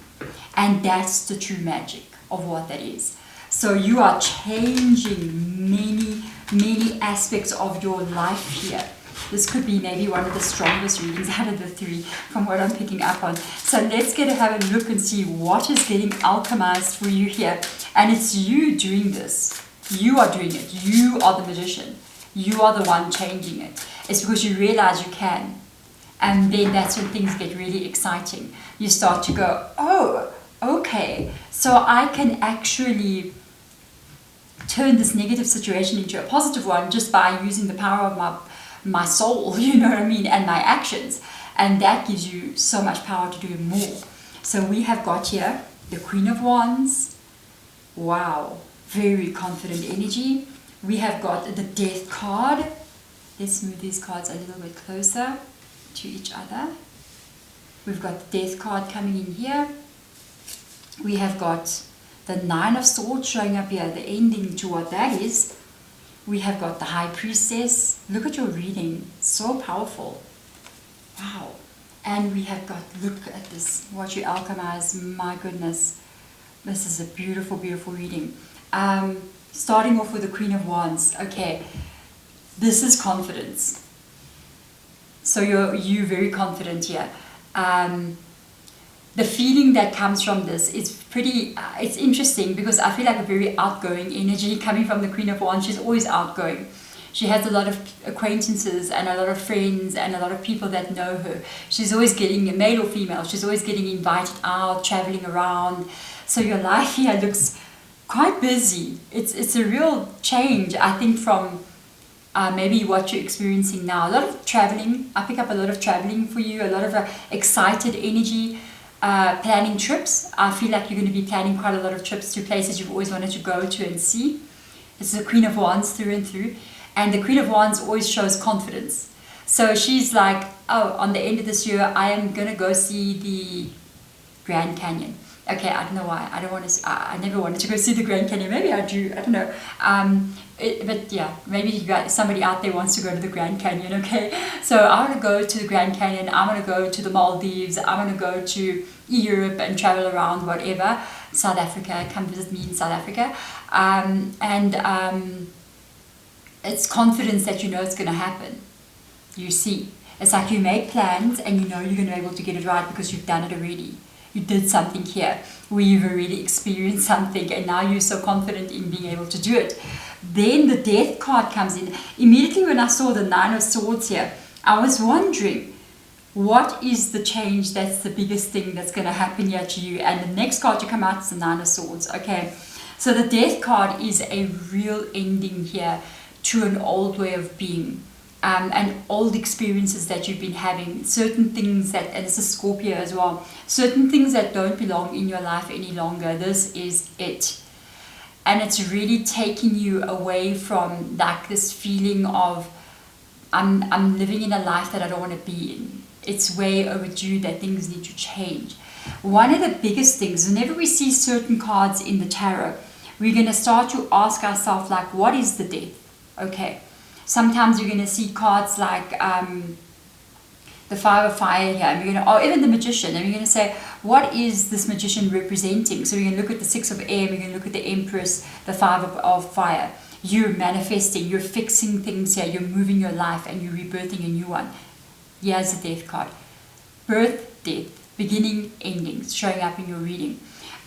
And that's the true magic of what that is. So you are changing many aspects of your life here. This could be maybe one of the strongest readings out of the three from what I'm picking up on. So let's have a look and see what is getting alchemized for you here. And it's you doing this. You are doing it. You are the magician. You are the one changing it. It's because you realize you can. And then that's when things get really exciting. You start to go, oh, okay, so I can actually turn this negative situation into a positive one just by using the power of my soul, you know what I mean, and my actions. And that gives you so much power to do more. So we have got here the Queen of Wands. Wow, very confident energy. We have got the Death card. Let's move these cards a little bit closer to each other. We've got the Death card coming in here. We have got the Nine of Swords showing up here, the ending to what that is. We have got the High Priestess. Look at your reading, so powerful. Wow. And we have got, look at this, what you alchemize, my goodness. This is a beautiful, beautiful reading. Starting off with the Queen of Wands. Okay, this is confidence. So you're very confident here. The feeling that comes from this is pretty, it's interesting because I feel like a very outgoing energy coming from the Queen of Wands. She's always outgoing. She has a lot of acquaintances and a lot of friends and a lot of people that know her. She's always getting, male or female, she's always getting invited out, traveling around. So your life here looks quite busy. It's a real change, I think, from maybe what you're experiencing now. A lot of traveling. I pick up a lot of traveling for you, a lot of excited energy. Planning trips. I feel like you're going to be planning quite a lot of trips to places you've always wanted to go to and see. It's the Queen of Wands through and through. And the Queen of Wands always shows confidence. So she's like, oh, on the end of this year, I am going to go see the Grand Canyon. Okay, I don't know why. I never wanted to go see the Grand Canyon. Maybe I do. I don't know. But yeah, maybe somebody out there wants to go to the Grand Canyon, okay? So I want to go to the Grand Canyon. I want to go to the Maldives. I want to go to Europe and travel around, whatever. South Africa, come visit me in South Africa. It's confidence that you know it's going to happen. You see. It's like you make plans and you know you're going to be able to get it right because you've done it already. You did something here where you've already experienced something and now you're so confident in being able to do it. Then the Death card comes in. Immediately when I saw the Nine of Swords here, I was wondering, What is the change that's the biggest thing that's going to happen here to you? And the next card to come out is the Nine of Swords. Okay, so the Death card is a real ending here to an old way of being. And old experiences that you've been having, certain things that, and this is Scorpio as well, certain things that don't belong in your life any longer. This is it. And it's really taking you away from like this feeling of I'm living in a life that I don't want to be in. It's way overdue that things need to change. One of the biggest things, whenever we see certain cards in the tarot, we're going to start to ask ourselves, like, what is the death? Okay. Sometimes you're going to see cards like the Five of Fire here, and you're going to, or even the Magician, and you're going to say, what is this Magician representing? So we're going to look at the Six of Air, we're going to look at the Empress, the Five of Fire. You're manifesting, you're fixing things here, you're moving your life, and you're rebirthing a new one. Here's the Death card. Birth, death, beginning, endings, showing up in your reading.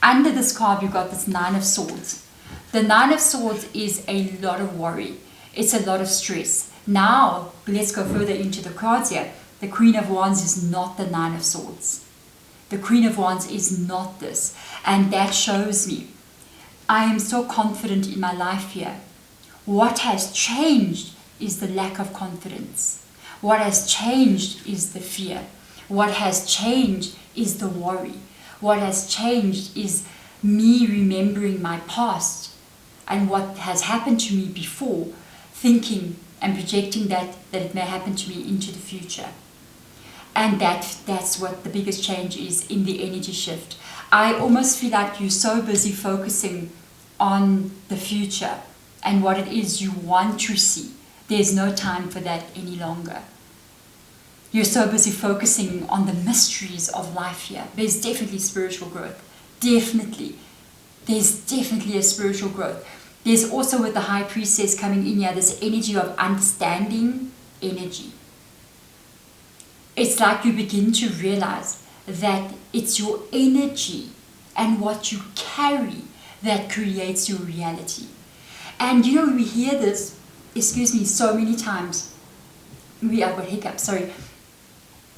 Under this card, you've got this Nine of Swords. The Nine of Swords is a lot of worry. It's a lot of stress. Now, let's go further into the cards here. The Queen of Wands is not the Nine of Swords. The Queen of Wands is not this. And that shows me I am so confident in my life here. What has changed is the lack of confidence. What has changed is the fear. What has changed is the worry. What has changed is me remembering my past and what has happened to me before, thinking and projecting that it may happen to me into the future. And that's what the biggest change is in the energy shift. I almost feel like you're so busy focusing on the future and what it is you want to see. There's no time for that any longer. You're so busy focusing on the mysteries of life here. There's definitely spiritual growth. Definitely. There's definitely a spiritual growth. There's also, with the High Priestess coming in here, this energy of understanding energy. It's like you begin to realize that it's your energy and what you carry that creates your reality. And you know, we hear this, so many times. I've got hiccups, sorry.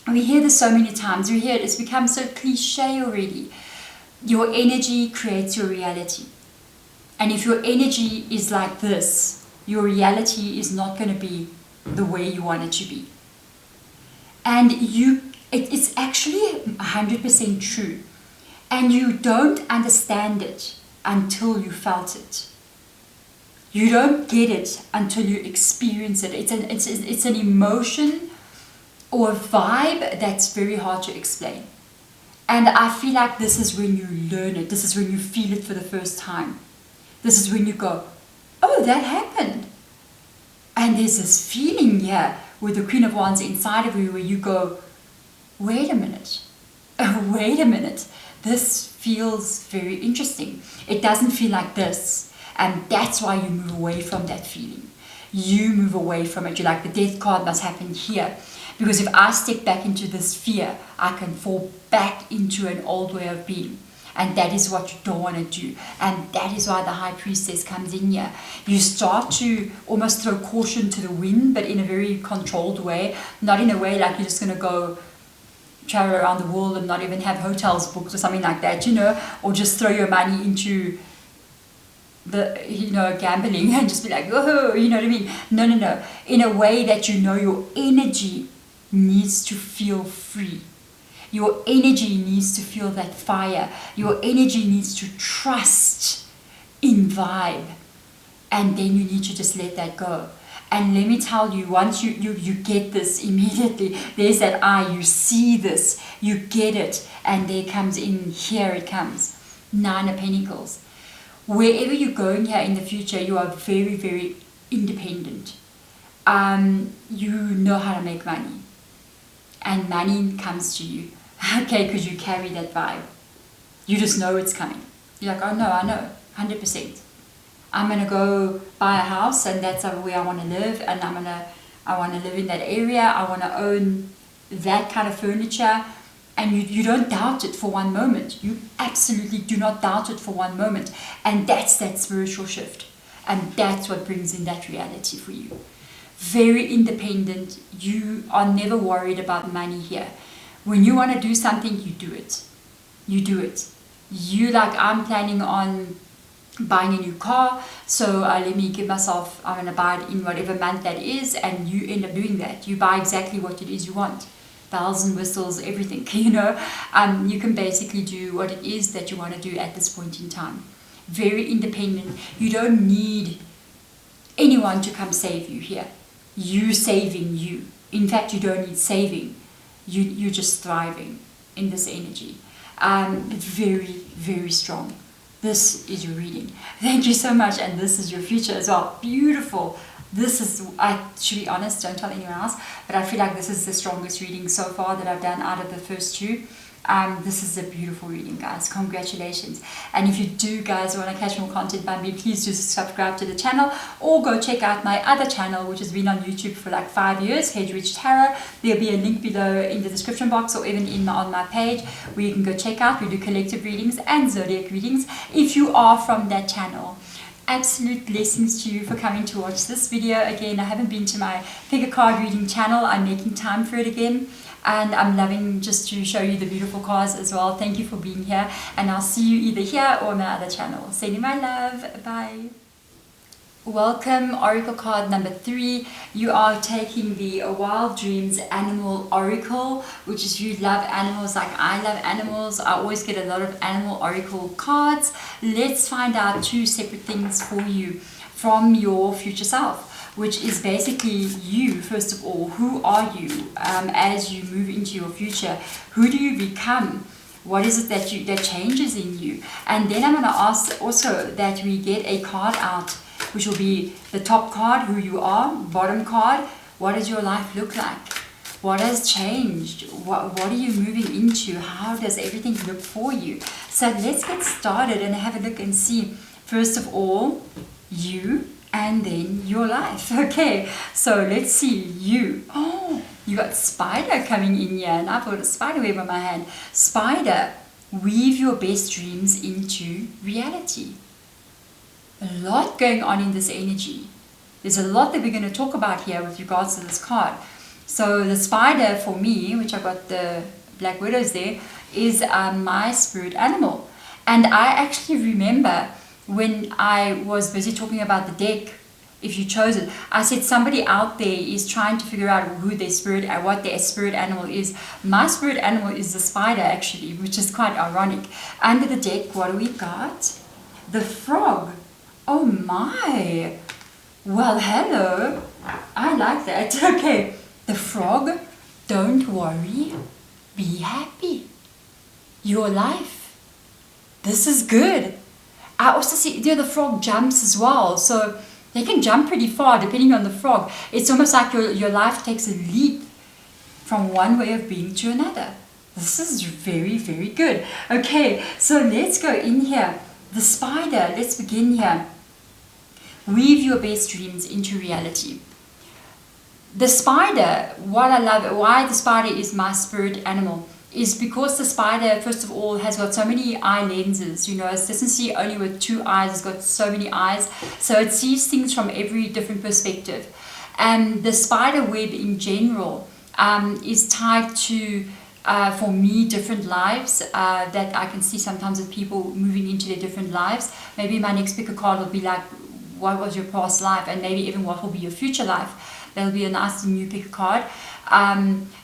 We hear this so many times. We hear it, it's become so cliche already. Your energy creates your reality. And if your energy is like this, your reality is not going to be the way you want it to be. And it's actually 100% true. And you don't understand it until you felt it. You don't get it until you experience it. It's an emotion or a vibe that's very hard to explain. And I feel like this is when you learn it. This is when you feel it for the first time. This is when you go, oh, that happened. And there's this feeling here with the Queen of Wands inside of you where you go, wait a minute. Wait a minute. This feels very interesting. It doesn't feel like this. And that's why you move away from that feeling. You move away from it. You're like, the Death card must happen here. Because if I step back into this fear, I can fall back into an old way of being. And that is what you don't want to do. And that is why the High Priestess comes in here. You start to almost throw caution to the wind, but in a very controlled way. Not in a way like you're just going to go travel around the world and not even have hotels booked or something like that, you know. Or just throw your money into the, gambling and just be like, oh, you know what I mean? No. In a way that you know your energy needs to feel free. Your energy needs to feel that fire. Your energy needs to trust in vibe. And then you need to just let that go. And let me tell you, once you get this immediately, there's that eye, you see this, you get it, and there comes in, here it comes. Nine of Pentacles. Wherever you're going here in the future, you are very, very independent. You know how to make money. And money comes to you, okay, because you carry that vibe. You just know it's coming. You're like, oh no, I know, 100%. I'm going to go buy a house and that's where I want to live, and I want to live in that area. I want to own that kind of furniture. And you don't doubt it for one moment. You absolutely do not doubt it for one moment. And that's that spiritual shift. And that's what brings in that reality for you. very independent. You are never worried about money here. When you want to do something, you do it. You do it. You, like, I'm planning on buying a new car, so let me give myself, I'm going to buy it in whatever month that is, and you end up doing that. You buy exactly what it is you want. Bells and whistles, everything, you know. You can basically do what it is that you want to do at this point in time. Very independent. You don't need anyone to come save you here. You saving you. In fact, you don't need saving. You're just thriving in this energy. It's very, very strong. This is your reading. Thank you so much, and this is your future as well. Beautiful. This is, I should be honest, don't tell anyone else, but I feel like this is the strongest reading so far that I've done out of the first two. This is a beautiful reading, guys. Congratulations. And if you do, guys, want to catch more content by me, please do subscribe to the channel, or go check out my other channel, which has been on YouTube for like 5 years, Hedwig Tarot. There'll be a link below in the description box, or even on my page, where you can go check out. We do collective readings and zodiac readings if you are from that channel. Absolute blessings to you for coming to watch this video. Again, I haven't been to my figure card reading channel. I'm making time for it again. And I'm loving just to show you the beautiful cards as well. Thank you for being here. And I'll see you either here or on my other channel. Sending my love. Bye. Welcome, Oracle card number 3. You are taking the Wild Dreams Animal Oracle, which is, if you love animals like I love animals, I always get a lot of Animal Oracle cards. Let's find out 2 separate things for you from your future self, which is basically you. First of all, who are you as you move into your future? Who do you become? What is it that changes in you? And then I'm going to ask also that we get a card out, which will be the top card, who you are, bottom card, what does your life look like? What has changed? What are you moving into? How does everything look for you? So let's get started and have a look and see, first of all, you, and then your life. Okay, so let's see you. Oh, you got spider coming in here, and I've got a spider web on my hand. Spider, weave your best dreams into reality. A lot going on in this energy. There's a lot that we're going to talk about here with regards to this card. So the spider for me, which I got the black widows there, is my spirit animal. And I actually remember when I was busy talking about the deck, if you chose it, I said somebody out there is trying to figure out who their spirit and what their spirit animal is. My spirit animal is the spider, actually, which is quite ironic. Under the deck, what do we got? The frog. Oh my! Well, hello. I like that. Okay, the frog. Don't worry. Be happy. Your life. This is good. I also see, the frog jumps as well, so they can jump pretty far depending on the frog. It's almost like your life takes a leap from one way of being to another. This is very, very good. Okay, so let's go in here. The spider, let's begin here. Weave your best dreams into reality. The spider, what I love, why the spider is my spirit animal, is because the spider, first of all, has got so many eye lenses. You know, it doesn't see only with 2 eyes, it's got so many eyes. So it sees things from every different perspective. And the spider web in general is tied to, for me, different lives that I can see sometimes with people moving into their different lives. Maybe my next picker card will be like, what was your past life? And maybe even what will be your future life. That'll be a nice new picker card.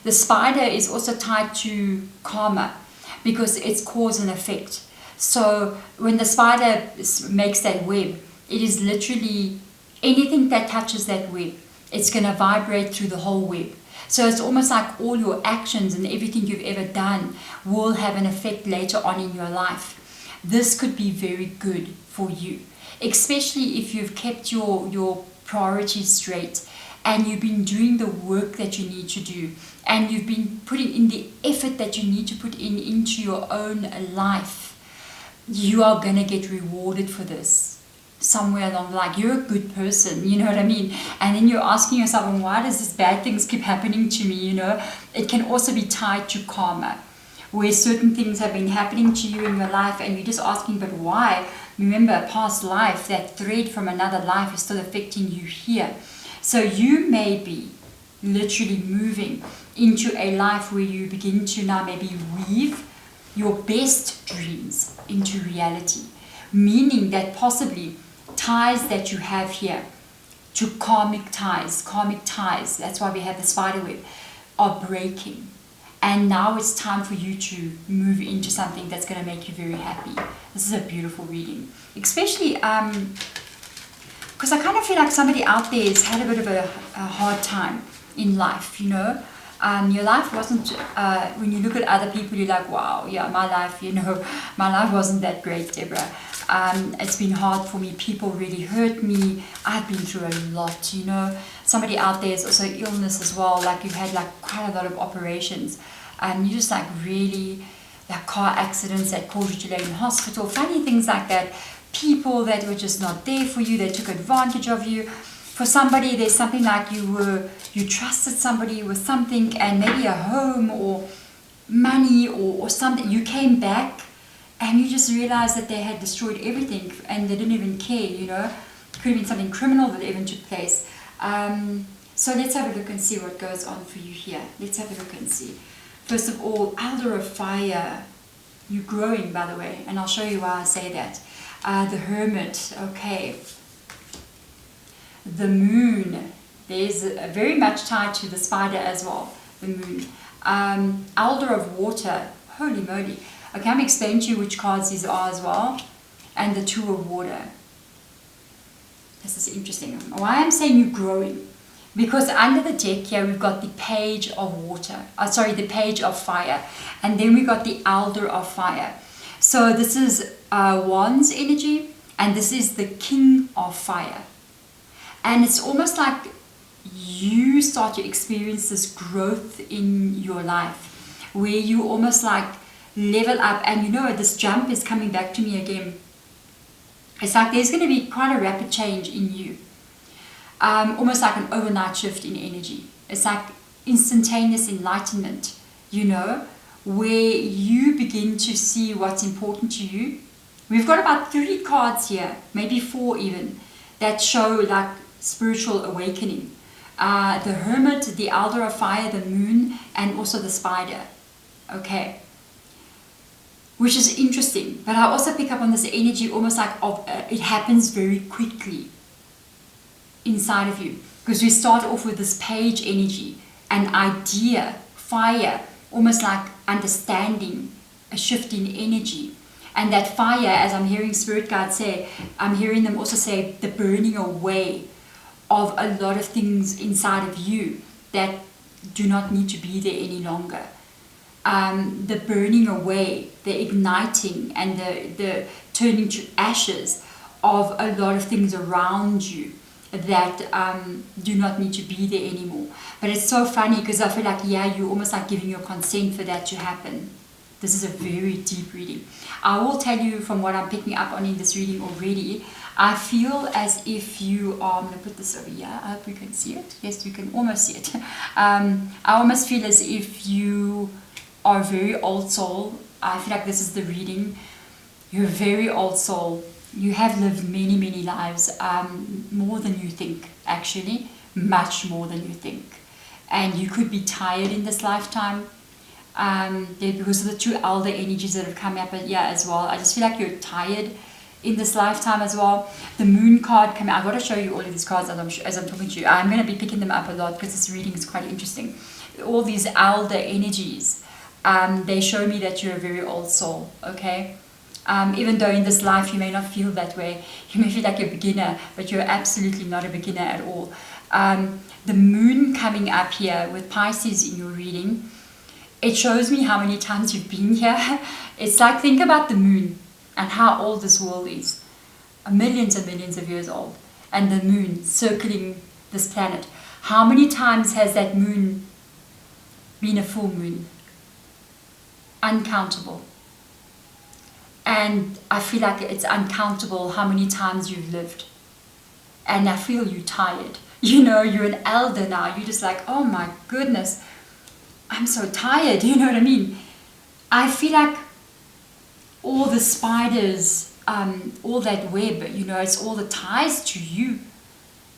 The spider is also tied to karma because it's cause and effect. So when the spider makes that web, it is literally anything that touches that web, it's going to vibrate through the whole web. So it's almost like all your actions and everything you've ever done will have an effect later on in your life. This could be very good for you, especially if you've kept your priorities straight and you've been doing the work that you need to do, and you've been putting in the effort that you need to put in into your own life. You are going to get rewarded for this somewhere along the line. You're a good person, you know what I mean? And then you're asking yourself, well, why does this bad things keep happening to me? You know, it can also be tied to karma, where certain things have been happening to you in your life and you're just asking, but why? Remember, past life, that thread from another life is still affecting you here. So you may be literally moving into a life where you begin to now maybe weave your best dreams into reality, meaning that possibly ties that you have here to karmic ties, that's why we have the spider web, are breaking. And now it's time for you to move into something that's going to make you very happy. This is a beautiful reading, especially because I kind of feel like somebody out there has had a bit of a hard time in life, you know. Your life wasn't, when you look at other people, you're like, wow, yeah, my life, you know, my life wasn't that great, Deborah. It's been hard for me. People really hurt me. I've been through a lot, you know. Somebody out there is also illness as well. Like you've had like quite a lot of operations. You just like really, like car accidents that caused you to lay in hospital, funny things like that. People that were just not there for you, they took advantage of you. For somebody, there's something like you trusted somebody with something, and maybe a home or money or something. You came back and you just realized that they had destroyed everything and they didn't even care, you know. Could have been something criminal that even took place. So let's have a look and see what goes on for you here. Let's have a look and see. First of all, Elder of Fire. You're growing, by the way, and I'll show you why I say that. The Hermit, okay. The Moon, there's very much tied to the spider as well, the Moon. Elder of Water, holy moly. Okay, I'm explaining to you which cards these are as well. And the Two of Water. This is interesting. Why I'm saying you're growing? Because under the deck here, we've got the Page of Water. The Page of Fire. And then we got the Elder of Fire. So this is Wands energy, and this is the King of Fire. And it's almost like you start to experience this growth in your life, where you almost like level up. And you know, this jump is coming back to me again. It's like there's going to be quite a rapid change in you. Almost like an overnight shift in energy. It's like instantaneous enlightenment, you know, where you begin to see what's important to you. We've got about 3 cards here, maybe 4 even, that show like spiritual awakening. The Hermit, the Elder of Fire, the Moon, and also the Spider. Okay. Which is interesting. But I also pick up on this energy almost like it happens very quickly inside of you. Because we start off with this Page energy, an idea, fire, almost like understanding, a shift in energy. And that fire, as I'm hearing spirit guides say, I'm hearing them also say the burning away of a lot of things inside of you that do not need to be there any longer. The burning away, the igniting, and the turning to ashes of a lot of things around you that do not need to be there anymore. But it's so funny because I feel like, yeah, you're almost like giving your consent for that to happen. This is a very deep reading. I will tell you from what I'm picking up on in this reading already, I feel as if you are, I'm going to put this over here, I hope you can see it. Yes, you can almost see it. I almost feel as if you are a very old soul. I feel like this is the reading. You're a very old soul. You have lived many, many lives, more than you think, actually, much more than you think. And you could be tired in this lifetime. Because of the 2 elder energies that have come up here as well. I just feel like you're tired in this lifetime as well. The Moon card coming. I've got to show you all of these cards as I'm talking to you. I'm going to be picking them up a lot because this reading is quite interesting. All these elder energies, they show me that you're a very old soul, okay? Even though in this life you may not feel that way. You may feel like a beginner, but you're absolutely not a beginner at all. The Moon coming up here with Pisces in your reading, it shows me how many times you've been here. It's like, think about the Moon and how old this world is. Millions and millions of years old. And the Moon circling this planet. How many times has that Moon been a full moon? Uncountable. And I feel like it's uncountable how many times you've lived. And I feel you tired. You know, you're an elder now. You're just like, oh my goodness, I'm so tired, you know what I mean? I feel like all the spiders, all that web, you know, it's all the ties to you.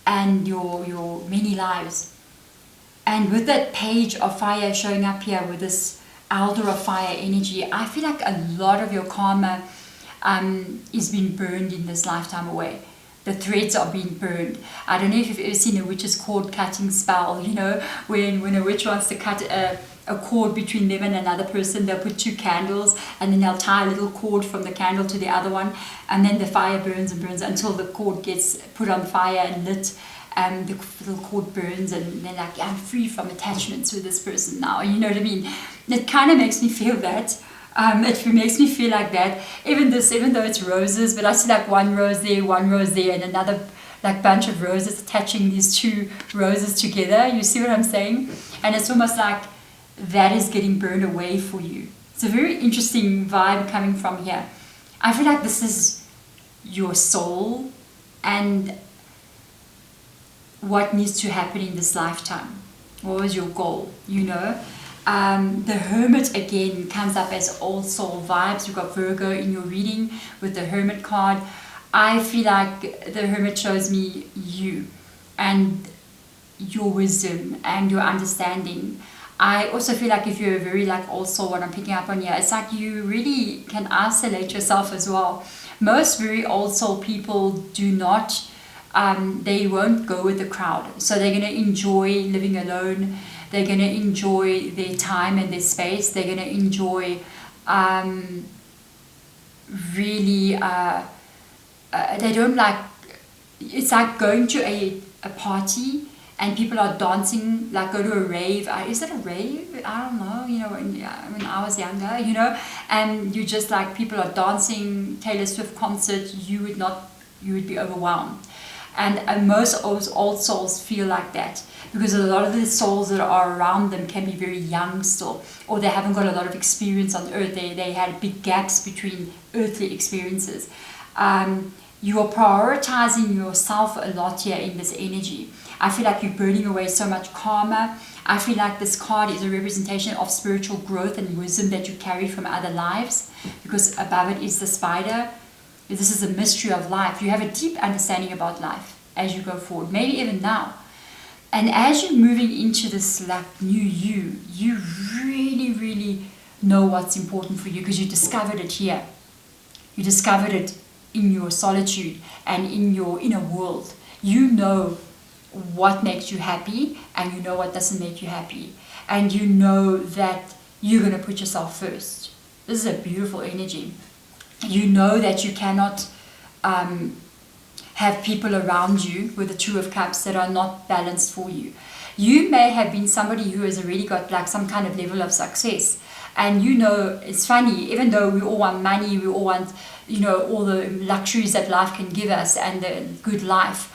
and your many lives. And with that page of fire showing up here with this elder of fire energy, I feel like a lot of your karma is being burned in this lifetime away. The threads are being burned. I don't know if you've ever seen a witch's cord cutting spell, you know, when a witch wants to cut a cord between them and another person, they'll put 2 candles and then they'll tie a little cord from the candle to the other one, and then the fire burns and burns until the cord gets put on fire and lit, and the little cord burns, and they're like, I'm free from attachments with this person now, you know what I mean? It kind of makes me feel that. It makes me feel like that. Even though it's roses, but I see like one rose there, and another like bunch of roses attaching these 2 roses together. You see what I'm saying? And it's almost like that is getting burned away for you. It's a very interesting vibe coming from here. I feel like this is your soul and what needs to happen in this lifetime. What was your goal, you know? The Hermit again comes up as old soul vibes. You've got Virgo in your reading with the Hermit card. I feel like the Hermit shows me you and your wisdom and your understanding. I also feel like if you're a very like old soul, what I'm picking up on here, it's like you really can isolate yourself as well. Most very old soul people do not, they won't go with the crowd. So they're going to enjoy living alone. They're going to enjoy their time and their space. They're going to enjoy really, they don't like, it's like going to a party and people are dancing, like go to a rave. Is it a rave? I don't know, you know, when I was younger, you know, and you just like, people are dancing, Taylor Swift concert, you would be overwhelmed. And most old souls feel like that, because a lot of the souls that are around them can be very young still, or they haven't got a lot of experience on earth. They had big gaps between earthly experiences. You are prioritizing yourself a lot here in this energy. I feel like you're burning away so much karma. I feel like this card is a representation of spiritual growth and wisdom that you carry from other lives, because above it is the spider. This is a mystery of life. You have a deep understanding about life as you go forward, maybe even now. And as you're moving into this like new you really, really know what's important for you, because you discovered it here. You discovered it in your solitude and in your inner world. You know what makes you happy and you know what doesn't make you happy. And you know that you're going to put yourself first. This is a beautiful energy. You know that you cannot have people around you with the 2 of Cups that are not balanced for you. You may have been somebody who has already got like some kind of level of success. And you know, it's funny, even though we all want money, we all want, you know, all the luxuries that life can give us and the good life.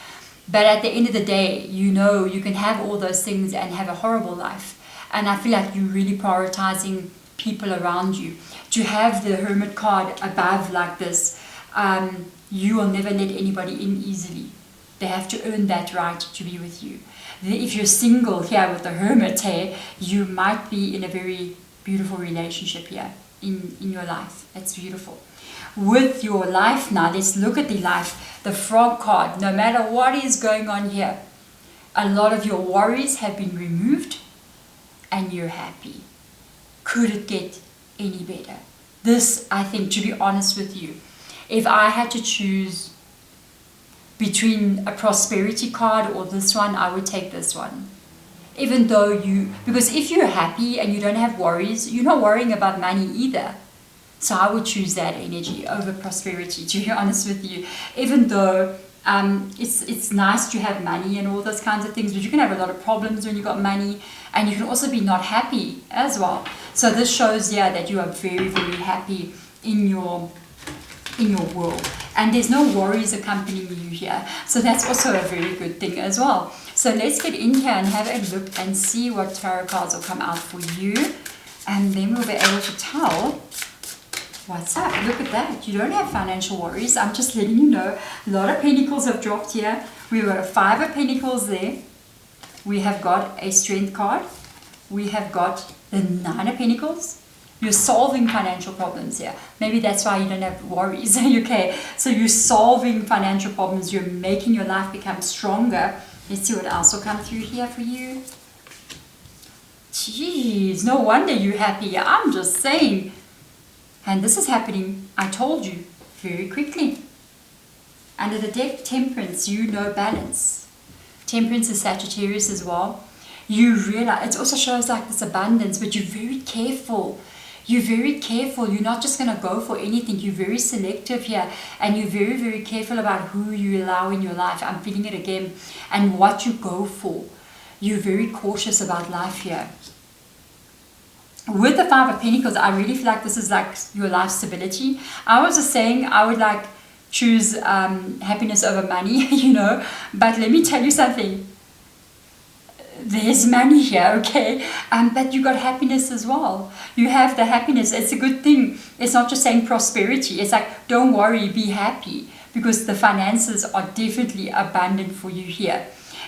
But at the end of the day, you know, you can have all those things and have a horrible life. And I feel like you're really prioritizing people around you. To have the Hermit card above like this, you will never let anybody in easily. They have to earn that right to be with you. If you're single here with the Hermit here, you might be in a very beautiful relationship here in your life. That's beautiful. With your life now, let's look at the life. The Frog card, no matter what is going on here, a lot of your worries have been removed and you're happy. Could it get any better? This, I think, to be honest with you, if I had to choose between a prosperity card or this one, I would take this one. Even though because if you're happy and you don't have worries, you're not worrying about money either. So I would choose that energy over prosperity, to be honest with you. Even though it's nice to have money and all those kinds of things, but you can have a lot of problems when you got money, and you can also be not happy as well. So this shows, yeah, that you are very, very happy in your world, and there's no worries accompanying you here. So that's also a very good thing as well. So let's get in here and have a look and see what tarot cards will come out for you, and then we'll be able to tell what's up. Look at that. You don't have financial worries. I'm just letting you know. A lot of pentacles have dropped here. We've got a 5 of pentacles there. We have got a strength card. We have got the 9 of pentacles. You're solving financial problems here. Maybe that's why you don't have worries. Okay, so you're solving financial problems. You're making your life become stronger. Let's see what else will come through here for you. Jeez, no wonder you're happy. I'm just saying. And this is happening, I told you, very quickly. Under the deck, Temperance, you know balance. Temperance is Sagittarius as well. You realize, it also shows like this abundance, but you're very careful. You're very careful. You're not just going to go for anything. You're very selective here. And you're very, very careful about who you allow in your life. I'm feeling it again. And what you go for. You're very cautious about life here. With the Five of Pentacles, I really feel like this is like your life stability. I was just saying I would like choose happiness over money, you know. But let me tell you something. There's money here, okay? But you got happiness as well. You have the happiness. It's a good thing. It's not just saying prosperity. It's like, don't worry, be happy. Because the finances are definitely abundant for you here.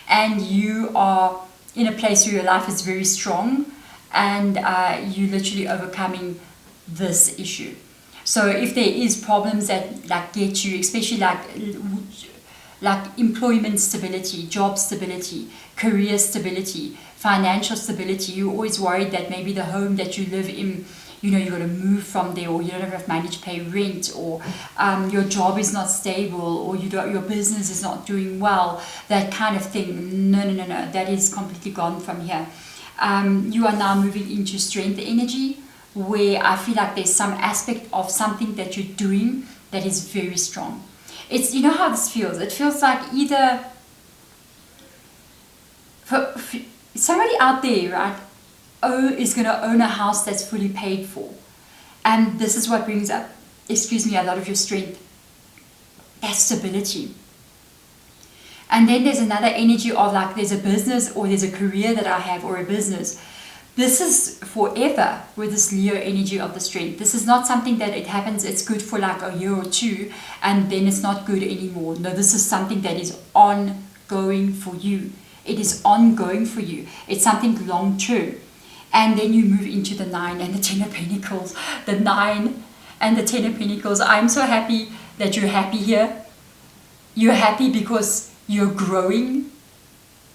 And you are in a place where your life is very strong. And you're literally overcoming this issue. So if there is problems that like get you, especially like employment stability, job stability, career stability, financial stability, you're always worried that maybe the home that you live in, you know, you're going to move from there, or you don't have enough money to pay rent, or your job is not stable, or your business is not doing well, that kind of thing. No, that is completely gone from here. You are now moving into strength energy, where I feel like there's some aspect of something that you're doing that is very strong. It's, you know how this feels? It feels like either for somebody out there, right, is going to own a house that's fully paid for. And this is what brings up, a lot of your strength. That's stability. And then there's another energy of like there's a business or there's a career that I have, or a business. This is forever with this Leo energy of the strength. This is not something that it happens, it's good for like a year or two, and then it's not good anymore. No, this is something that is ongoing for you. It is ongoing for you. It's something long term. And then you move into the 9 and the 10 of Pentacles. The 9 and the 10 of Pentacles. I'm so happy that you're happy here. You're happy because you're growing.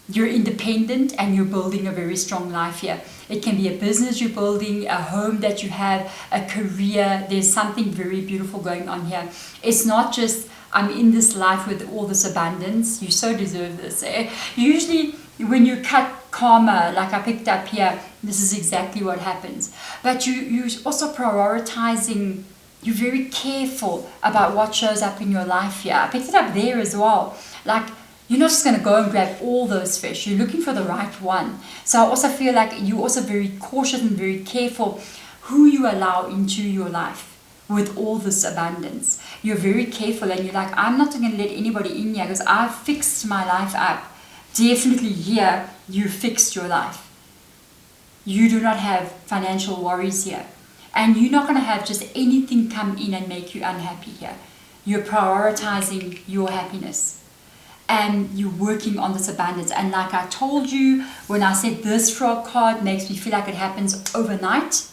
You're independent and you're building a very strong life here. It can be a business you're building, a home that you have, a career. There's something very beautiful going on here. It's not just, I'm in this life with all this abundance. You so deserve this. Usually when you cut karma, like I picked up here, this is exactly what happens. But you're also prioritizing. You're very careful about what shows up in your life here. I picked it up there as well. Like, you're not just going to go and grab all those fish. You're looking for the right one. So I also feel like you're also very cautious and very careful who you allow into your life with all this abundance. You're very careful and you're like, I'm not going to let anybody in here because I've fixed my life up. Definitely here, you fixed your life. You do not have financial worries here. And you're not going to have just anything come in and make you unhappy here. You're prioritizing your happiness. And you're working on this abundance. And like I told you, when I said this frog card makes me feel like it happens overnight,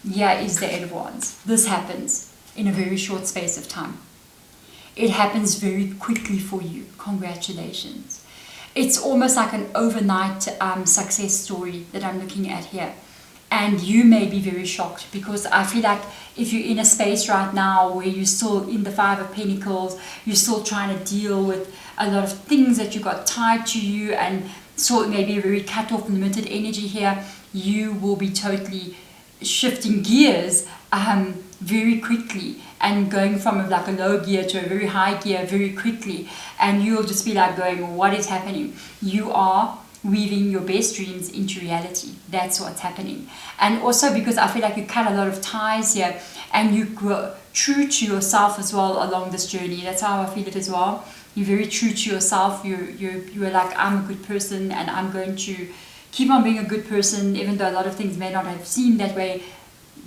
here is the 8 of Wands. This happens in a very short space of time. It happens very quickly for you. Congratulations. It's almost like an overnight success story that I'm looking at here. And you may be very shocked because I feel like if you're in a space right now where you're still in the 5 of Pentacles, you're still trying to deal with a lot of things that you got tied to you and so maybe a very cut off limited energy here, you will be totally shifting gears very quickly and going from like a low gear to a very high gear very quickly. And you'll just be like going, what is happening? You are weaving your best dreams into reality. That's what's happening. And also because I feel like you cut a lot of ties here and you grow true to yourself as well along this journey. That's how I feel it as well. You're very true to yourself. You're like, I'm a good person and I'm going to keep on being a good person, even though a lot of things may not have seemed that way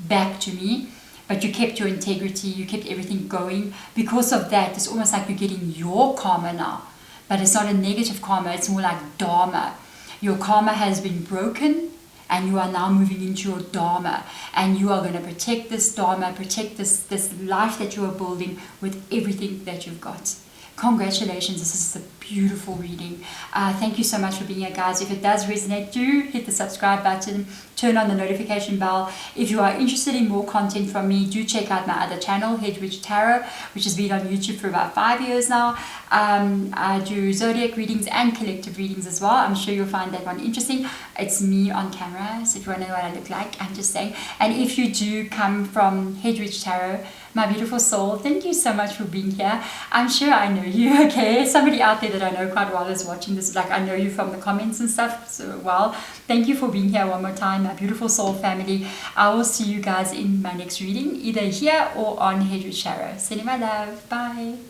back to me. But you kept your integrity, you kept everything going. Because of that, it's almost like you're getting your karma now. But it's not a negative karma, it's more like dharma. Your karma has been broken and you are now moving into your Dharma, and you are going to protect this Dharma, protect this life that you are building with everything that you've got. Congratulations, this is a beautiful reading. Thank you so much for being here, guys. If it does resonate, do hit the subscribe button, turn on the notification bell. If you are interested in more content from me, do check out my other channel, Hedwig Tarot, which has been on YouTube for about 5 years now. I do zodiac readings and collective readings as well. I'm sure you'll find that one interesting. It's me on camera, so if you want to know what I look like, I'm just saying. And if you do come from Hedwig Tarot, my beautiful soul, thank you so much for being here. I'm sure I know you, okay? Somebody out there that I know quite well is watching this. Like, I know you from the comments and stuff, so well. Thank you for being here one more time, my beautiful soul family. I will see you guys in my next reading, either here or on Hedwig Tarot. Sending my love. Bye.